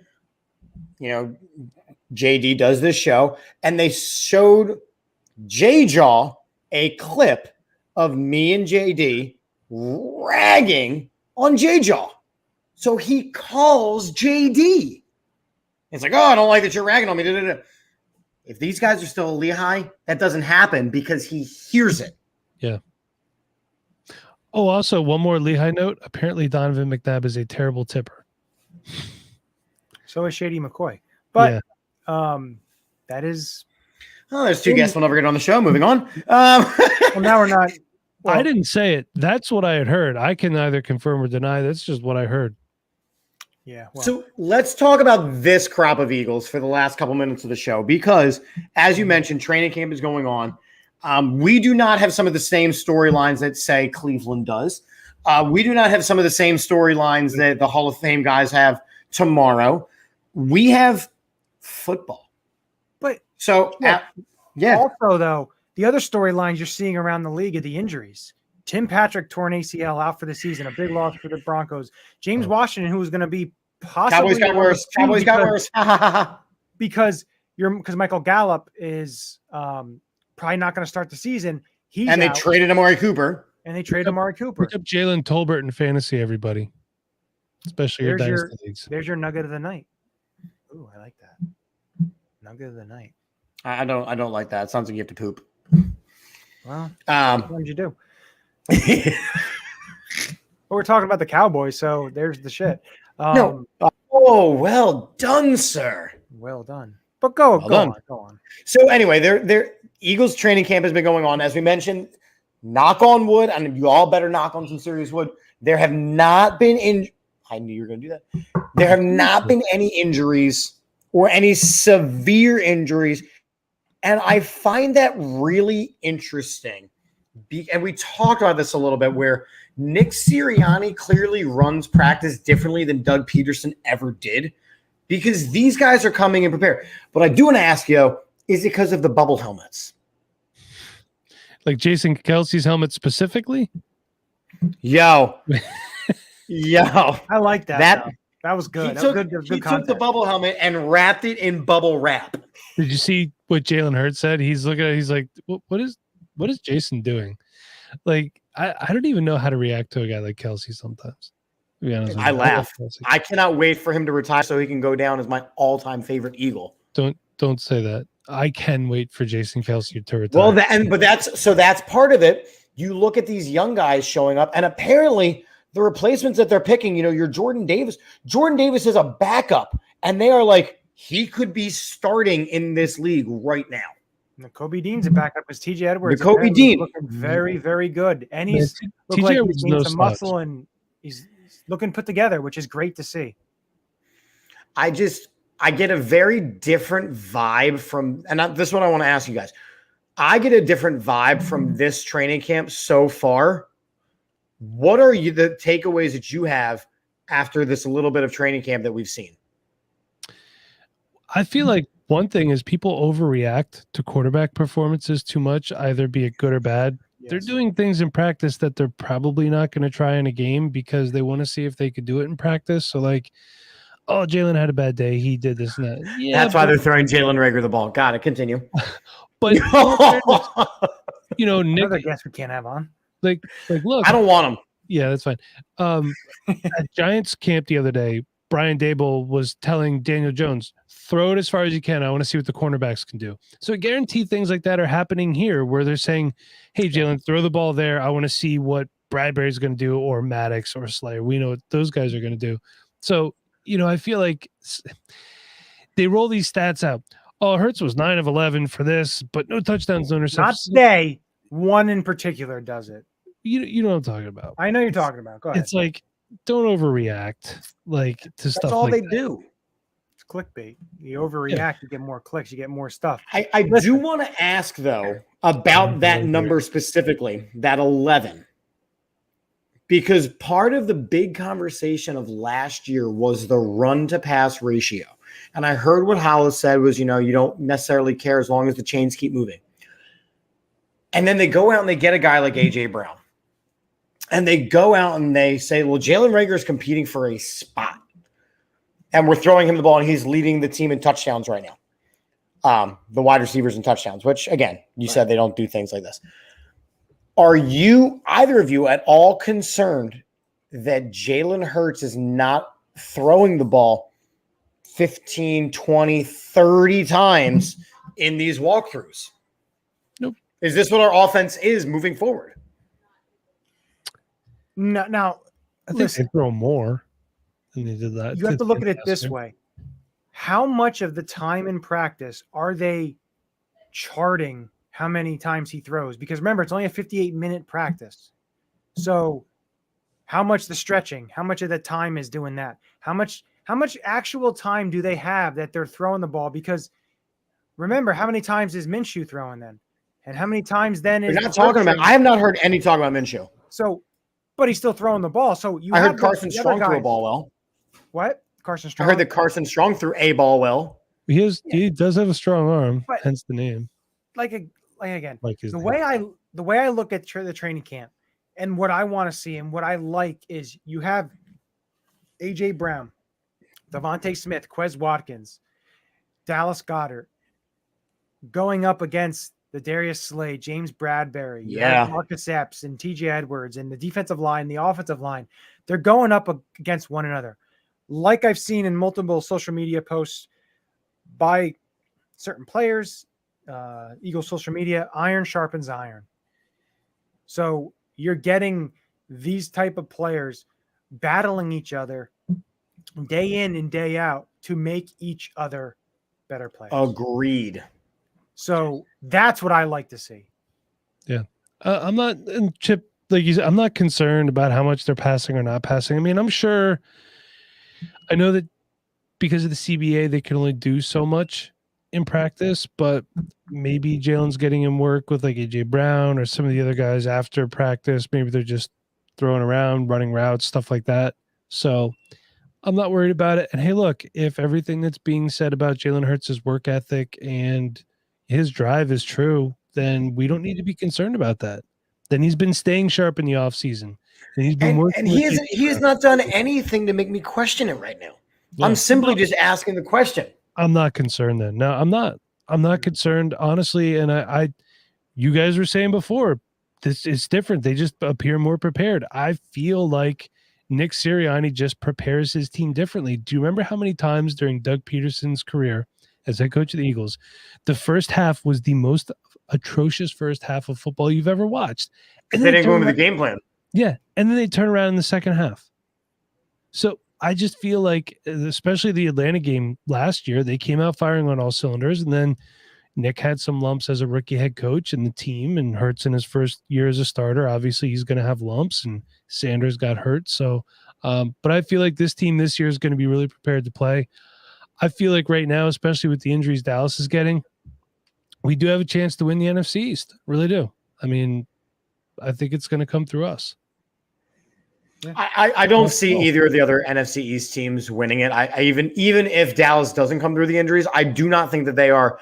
JD does this show and they showed Jay Jaw a clip of me and JD ragging on Jay Jaw. So he calls JD. It's like, oh, I don't like that you're ragging on me. Da-da-da. If these guys are still at Lehigh, that doesn't happen because he hears it. Yeah. Oh, also, one more Lehigh note. Apparently, Donovan McNabb is a terrible tipper. So is Shady McCoy. But that is... Oh, there's two guests we'll never get on the show. Moving on. Well, now we're not... Well, I didn't say it. That's what I had heard. I can neither confirm or deny. That's just what I heard. Yeah. Well. So let's talk about this crop of Eagles for the last couple minutes of the show, because as you mentioned, training camp is going on. We do not have some of the same storylines that, say, Cleveland does. We do not have some of the same storylines that the Hall of Fame guys have tomorrow. We have football. But so, Also, though, the other storylines you're seeing around the league are the injuries. Tim Patrick tore an ACL out for the season, a big loss for the Broncos. James Washington, who was going to be possibly Cowboys got worse because Michael Gallup is probably not going to start the season. They traded Amari Cooper. Pick up Jalen Tolbert in fantasy, everybody, especially your dynasty leagues. There's your nugget of the night. Ooh, I like that. Nugget of the night. I don't like that. It sounds like you have to poop. Well, what did you do? Well, we're talking about the Cowboys, so there's the shit. No. Oh, well done, sir. Well done. But go on. So anyway, their Eagles training camp has been going on. As we mentioned, knock on wood, and you all better knock on some serious wood. There have not been I knew you were going to do that. There have not been any injuries or any severe injuries. And I find that really interesting. And we talked about this a little bit, where Nick Sirianni clearly runs practice differently than Doug Peterson ever did, because these guys are coming in prepared. But I do want to ask you, is it because of the bubble helmets? Like Jason Kelsey's helmet specifically? Yo. I like that. That was good. He took the bubble helmet and wrapped it in bubble wrap. Did you see what Jalen Hurts said? He's looking at it, he's like, what is Jason doing? Like, I don't even know how to react to a guy like Kelsey sometimes. To be honest, I laugh. love Kelsey. I cannot wait for him to retire so he can go down as my all-time favorite Eagle. Don't say that. I can wait for Jason Kelsey to retire. Well, but that's part of it. You look at these young guys showing up, and apparently the replacements that they're picking, your Jordan Davis. Jordan Davis is a backup, and they are like, he could be starting in this league right now. Kobe Dean's a backup because TJ Edwards. Kobe Dean looking very, very good, and he's TJ like Edwards he's gained some slouch. muscle, and he's looking put together, which is great to see. I get a very different vibe from, and this one I want to ask you guys. I get a different vibe from this training camp so far. What are the takeaways that you have after this little bit of training camp that we've seen? I feel like one thing is people overreact to quarterback performances too much, either be it good or bad. Yes. They're doing things in practice that they're probably not going to try in a game because they want to see if they could do it in practice. So like, oh, Jalen had a bad day. He did this and that. Yeah, that's why they're throwing Jalen Reagor the ball. Got it. Continue. But Nick, Another guest we can't have on. Like, look, I don't want him. Yeah, that's fine. At Giants camp the other day, Brian Dable was telling Daniel Jones, throw it as far as you can. I want to see what the cornerbacks can do. So I guarantee things like that are happening here where they're saying, hey, Jalen, throw the ball there. I want to see what Bradbury's going to do, or Maddox or Slayer. We know what those guys are going to do. So, I feel like they roll these stats out. Oh, Hurts was 9 of 11 for this, but no touchdowns, no interceptions. Not today. One in particular does it. You know what I'm talking about. I know you're talking about. Go ahead. It's like, don't overreact to stuff. That's all like they that. do. It's clickbait. You overreact, you get more clicks, you get more stuff. I do want to ask, though, about that number specifically, that 11. Because part of the big conversation of last year was the run-to-pass ratio. And I heard what Hollis said was, you don't necessarily care as long as the chains keep moving. And then they go out and they get a guy like A.J. Brown. And they go out and they say, well, Jalen Reagor is competing for a spot. And we're throwing him the ball, and he's leading the team in touchdowns right now. The wide receivers in touchdowns, which, again, you said they don't do things like this. Are you, either of you, at all concerned that Jalen Hurts is not throwing the ball 15, 20, 30 times in these walkthroughs? Nope. Is this what our offense is moving forward? No, now, I think listen, they throw more than they did that. you have to look at it this way. How much of the time in practice are they charting how many times he throws? Because remember, it's only a 58-minute practice. So how much the stretching, how much of the time is doing that? How much actual time do they have that they're throwing the ball? Because remember, how many times is Minshew throwing then? And how many times then is... We're not talking about... I have not heard any talk about Minshew. So, but he's still throwing the ball. So I heard Carson Strong threw a ball well. What? Carson Strong? I heard that Carson Strong threw a ball well. He does have a strong arm, But- hence the name. Again, Like his the name. way I look at the training camp and what I want to see and what I like is you have A.J. Brown, Devontae Smith, Quez Watkins, Dallas Goedert going up against the Darius Slade, James Bradbury, you have Marcus Epps and TJ Edwards, and the defensive line, the offensive line. They're going up against one another. Like I've seen in multiple social media posts by certain players, Eagles social media, iron sharpens iron. So you're getting these type of players battling each other day in and day out to make each other better players. Agreed. So that's what I like to see. Yeah. I'm not, and Chip, like you said, I'm not concerned about how much they're passing or not passing. I mean, I'm sure, I know that because of the CBA, they can only do so much in practice, but maybe Jalen's getting him work with like AJ Brown or some of the other guys after practice. Maybe they're just throwing around, running routes, stuff like that. So I'm not worried about it. And hey, look, if everything that's being said about Jalen Hurts' work ethic and his drive is true, then we don't need to be concerned about that. Then he's been staying sharp in the offseason. And he's been working. And he has not done anything to make me question it right now. Yeah. I'm simply just asking the question. I'm not concerned then. No, I'm not concerned, honestly. And I you guys were saying before, this is different. They just appear more prepared. I feel like Nick Sirianni just prepares his team differently. Do you remember how many times during Doug Peterson's career as head coach of the Eagles, the first half was the most atrocious first half of football you've ever watched? And they didn't go into the game plan. Yeah, and then they turn around in the second half. So I just feel like, especially the Atlanta game last year, they came out firing on all cylinders, and then Nick had some lumps as a rookie head coach in the team, and Hurts in his first year as a starter. Obviously, he's going to have lumps, and Sanders got hurt. So, but I feel like this team this year is going to be really prepared to play. I feel like right now, especially with the injuries Dallas is getting, we do have a chance to win the NFC East. Really do. I mean, I think it's going to come through us. I don't see either of the other NFC East teams winning it. I even if Dallas doesn't come through the injuries, I do not think that they are.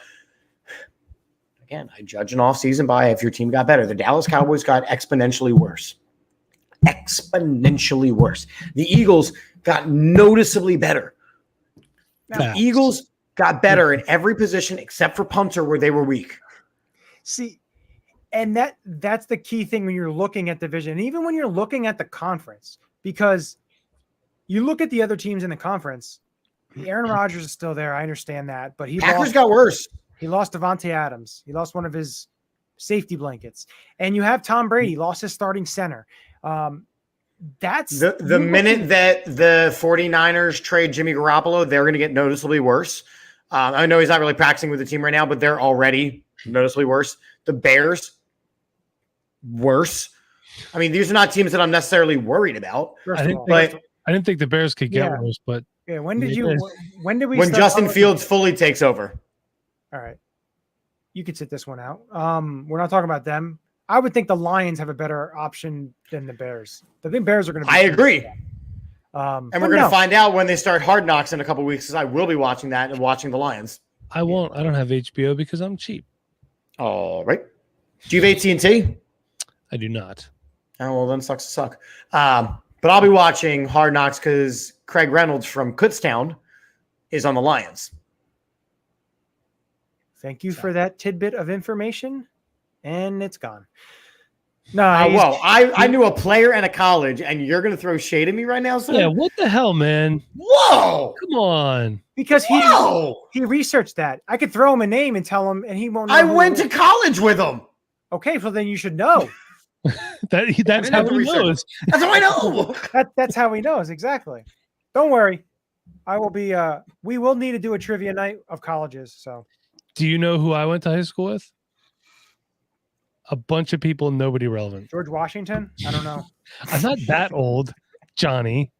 Again, I judge an offseason by if your team got better. The Dallas Cowboys got exponentially worse. Exponentially worse. The Eagles got noticeably better. The Eagles got better in every position except for punter where they were weak. See, and that's the key thing when you're looking at division, and even when you're looking at the conference, because you look at the other teams in the conference. Aaron Rodgers is still there. I understand that, but Packers got worse. He lost Devontae Adams. He lost one of his safety blankets, and you have Tom Brady lost his starting center. That's the minute that the 49ers trade Jimmy Garoppolo, they're going to get noticeably worse. I know he's not really practicing with the team right now, but they're already noticeably worse. The Bears, worse. I mean, these are not teams that I'm necessarily worried about. I didn't think the Bears could get worse, but yeah. When did we? When Justin Fields fully takes over. All right, you could sit this one out. We're not talking about them. I would think the Lions have a better option than the Bears. I think Bears are going to be. I agree. And we're going to find out when they start Hard Knocks in a couple weeks, because I will be watching that and watching the Lions. I won't. I don't have HBO because I'm cheap. All right. Do you have AT&T? I do not. Oh, well, then sucks to suck. But I'll be watching Hard Knocks because Craig Reynolds from Kutztown is on the Lions. Thank you for that tidbit of information, and it's gone. No, I knew a player and a college, and you're going to throw shade at me right now, sir? Yeah, what the hell, man? Whoa! Come on. Because he researched that. I could throw him a name and tell him, and he won't know. I went to college with him. Okay, well, then you should know. That's how he knows. That's how I know. That's how he knows, exactly. Don't worry. I will be we will need to do a trivia night of colleges. So do you know who I went to high school with? A bunch of people, nobody relevant. George Washington? I don't know. I'm not that old, Johnny.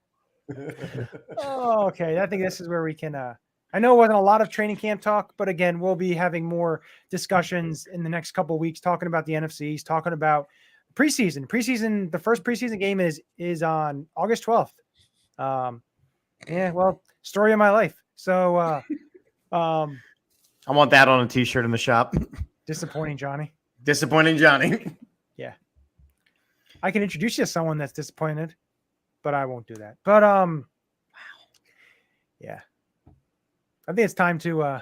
Oh, okay. I think this is where we can I know it wasn't a lot of training camp talk, but again, we'll be having more discussions in the next couple of weeks, talking about the NFCs, talking about preseason. The first preseason game is on August 12th. Yeah, well, story of my life. So I want that on a t-shirt in the shop. Disappointing Johnny. Disappointing Johnny. Yeah. I can introduce you to someone that's disappointed, but I won't do that. But yeah. I think it's time to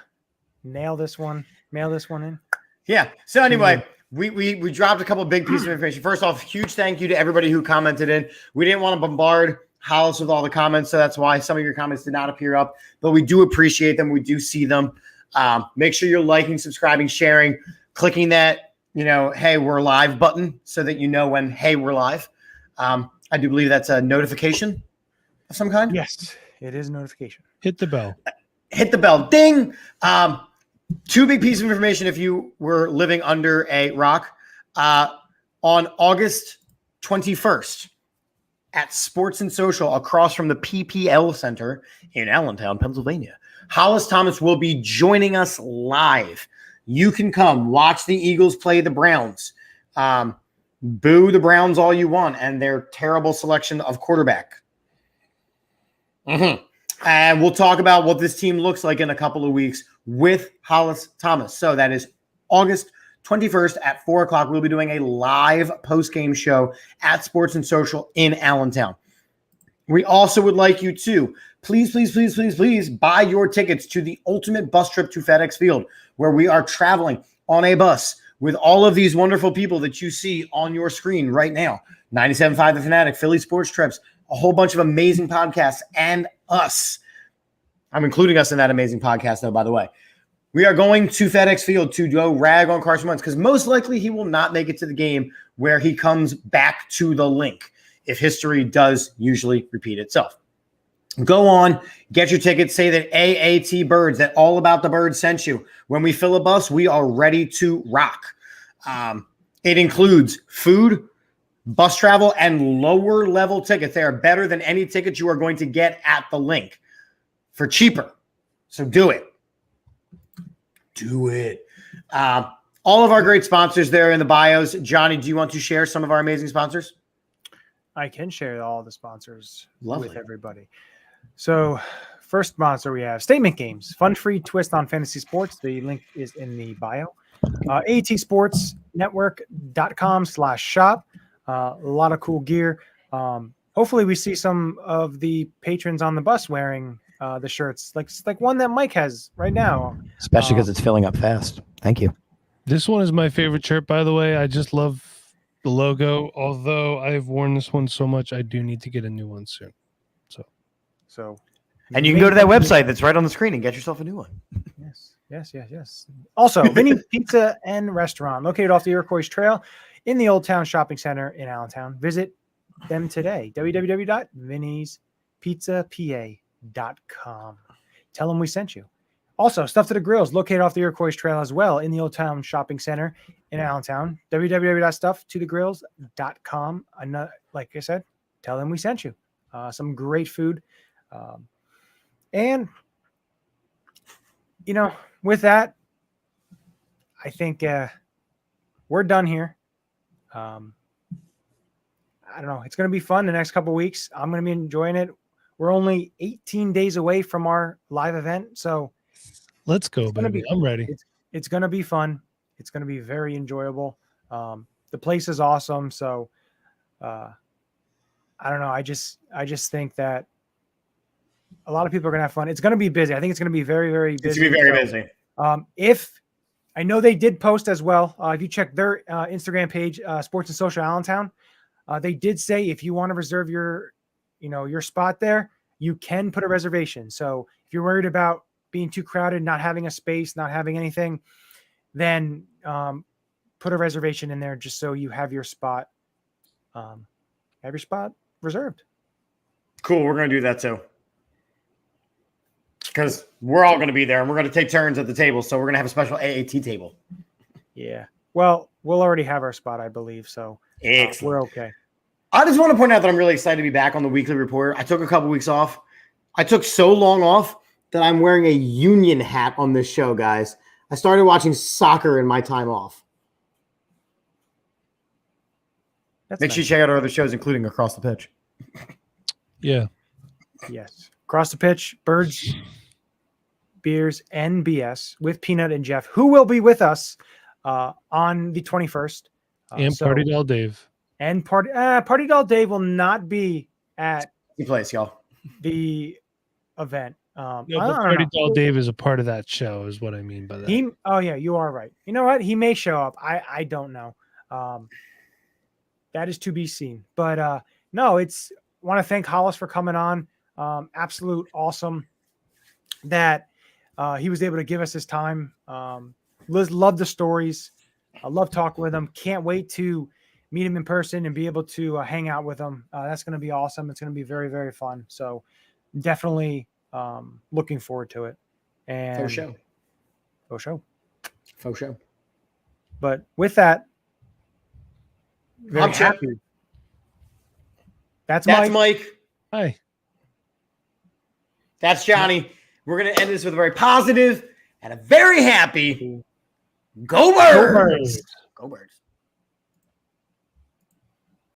mail this one in. Yeah. So anyway, we dropped a couple of big pieces of information. First off, huge thank you to everybody who commented in. We didn't want to bombard Hollis with all the comments, so that's why some of your comments did not appear up. But we do appreciate them. We do see them. Make sure you're liking, subscribing, sharing, clicking that, hey, we're live button so that you know when, hey, we're live. I do believe that's a notification of some kind. Yes, it is a notification. Hit the bell. Hit the bell. Ding. Two big pieces of information if you were living under a rock. On August 21st at Sports and Social across from the PPL Center in Allentown, Pennsylvania, Hollis Thomas will be joining us live. You can come watch the Eagles play the Browns. Boo the Browns all you want and their terrible selection of quarterback. And we'll talk about what this team looks like in a couple of weeks with Hollis Thomas. So that is August 21st at 4 o'clock. We'll be doing a live post-game show at Sports and Social in Allentown. We also would like you to please buy your tickets to the ultimate bus trip to Fedex Field, where we are traveling on a bus with all of these wonderful people that you see on your screen right now. 97.5 The Fanatic, Philly Sports Trips, a whole bunch of amazing podcasts and us. I'm including us in that amazing podcast, though, by the way. We are going to FedEx Field to go rag on Carson Wentz because most likely he will not make it to the game where he comes back to the link if history does usually repeat itself. Go on, get your tickets, say that AATBirds, that All About the Birds sent you. When we fill a bus, we are ready to rock. It includes food, bus travel, and lower level tickets. They are better than any tickets you are going to get at the link for cheaper. So do it. Do it. All of our great sponsors there in the bios. Johnny, do you want to share some of our amazing sponsors? I can share all the sponsors Lovely. with everybody. So first sponsor we have Statement Games, fun-free twist on fantasy sports. The link is in the bio. AATsportsnetwork.com/shop. A lot of cool gear. Hopefully we see some of the patrons on the bus wearing the shirts, like one that Mike has right now. Especially because it's filling up fast. Thank you. This one is my favorite shirt, by the way. I just love the logo. Although I've worn this one so much, I do need to get a new one soon. So, And you can go to that website that's right on the screen and get yourself a new one. Yes. Also, Vinny Pizza and Restaurant, located off the Iroquois Trail in the Old Town Shopping Center in Allentown. Visit them today. www.vinnyspizzapa.com. Tell them we sent you. Also, Stuff to the Grills, located off the Iroquois Trail as well in the Old Town Shopping Center in Allentown. www.stufftothegrills.com. Like I said, tell them we sent you. Some great food. And, with that, I think we're done here. I don't know. It's going to be fun the next couple of weeks. I'm going to be enjoying it. We're only 18 days away from our live event. So let's go, baby. I'm ready. It's going to be fun. It's going to be very enjoyable. The place is awesome. So I don't know. I just think that a lot of people are going to have fun. It's going to be busy. I think it's going to be very, very busy. It's going to be very busy. If I know they did post as well, if you check their Instagram page, Sports and Social Allentown, they did say if you want to reserve your spot there, you can put a reservation. So if you're worried about being too crowded, not having a space, not having anything, then put a reservation in there just so you have your spot. Reserved. Cool. We're going to do that too. Because we're all going to be there and we're going to take turns at the table. So we're going to have a special AAT table. Yeah. Well, we'll already have our spot, I believe. So we're okay. I just want to point out that I'm really excited to be back on the weekly report. I took a couple weeks off. I took so long off that I'm wearing a Union hat on this show, guys. I started watching soccer in my time off. Make sure you check out our other shows, including Across the Pitch. Yeah. Yes. Across the Pitch, Birds, Beers, and BS with Peanut and Jeff, who will be with us on the 21st. And Party Doll Dave. And Party Doll Dave will not be at the place, y'all. The event. But Party Doll Dave is a part of that show, is what I mean by that. You are right. You know what? He may show up. I don't know. That is to be seen. But no, want to thank Hollis for coming on. Absolute awesome that he was able to give us his time. Liz loved the stories. I love talking with him. Can't wait to meet him in person and be able to hang out with him. That's going to be awesome. It's going to be very, very fun. So definitely looking forward to it. And Faux show. But with that, very happy. That's Mike. Hi. That's Johnny. We're going to end this with a very positive and a very happy Go Birds! Go Birds!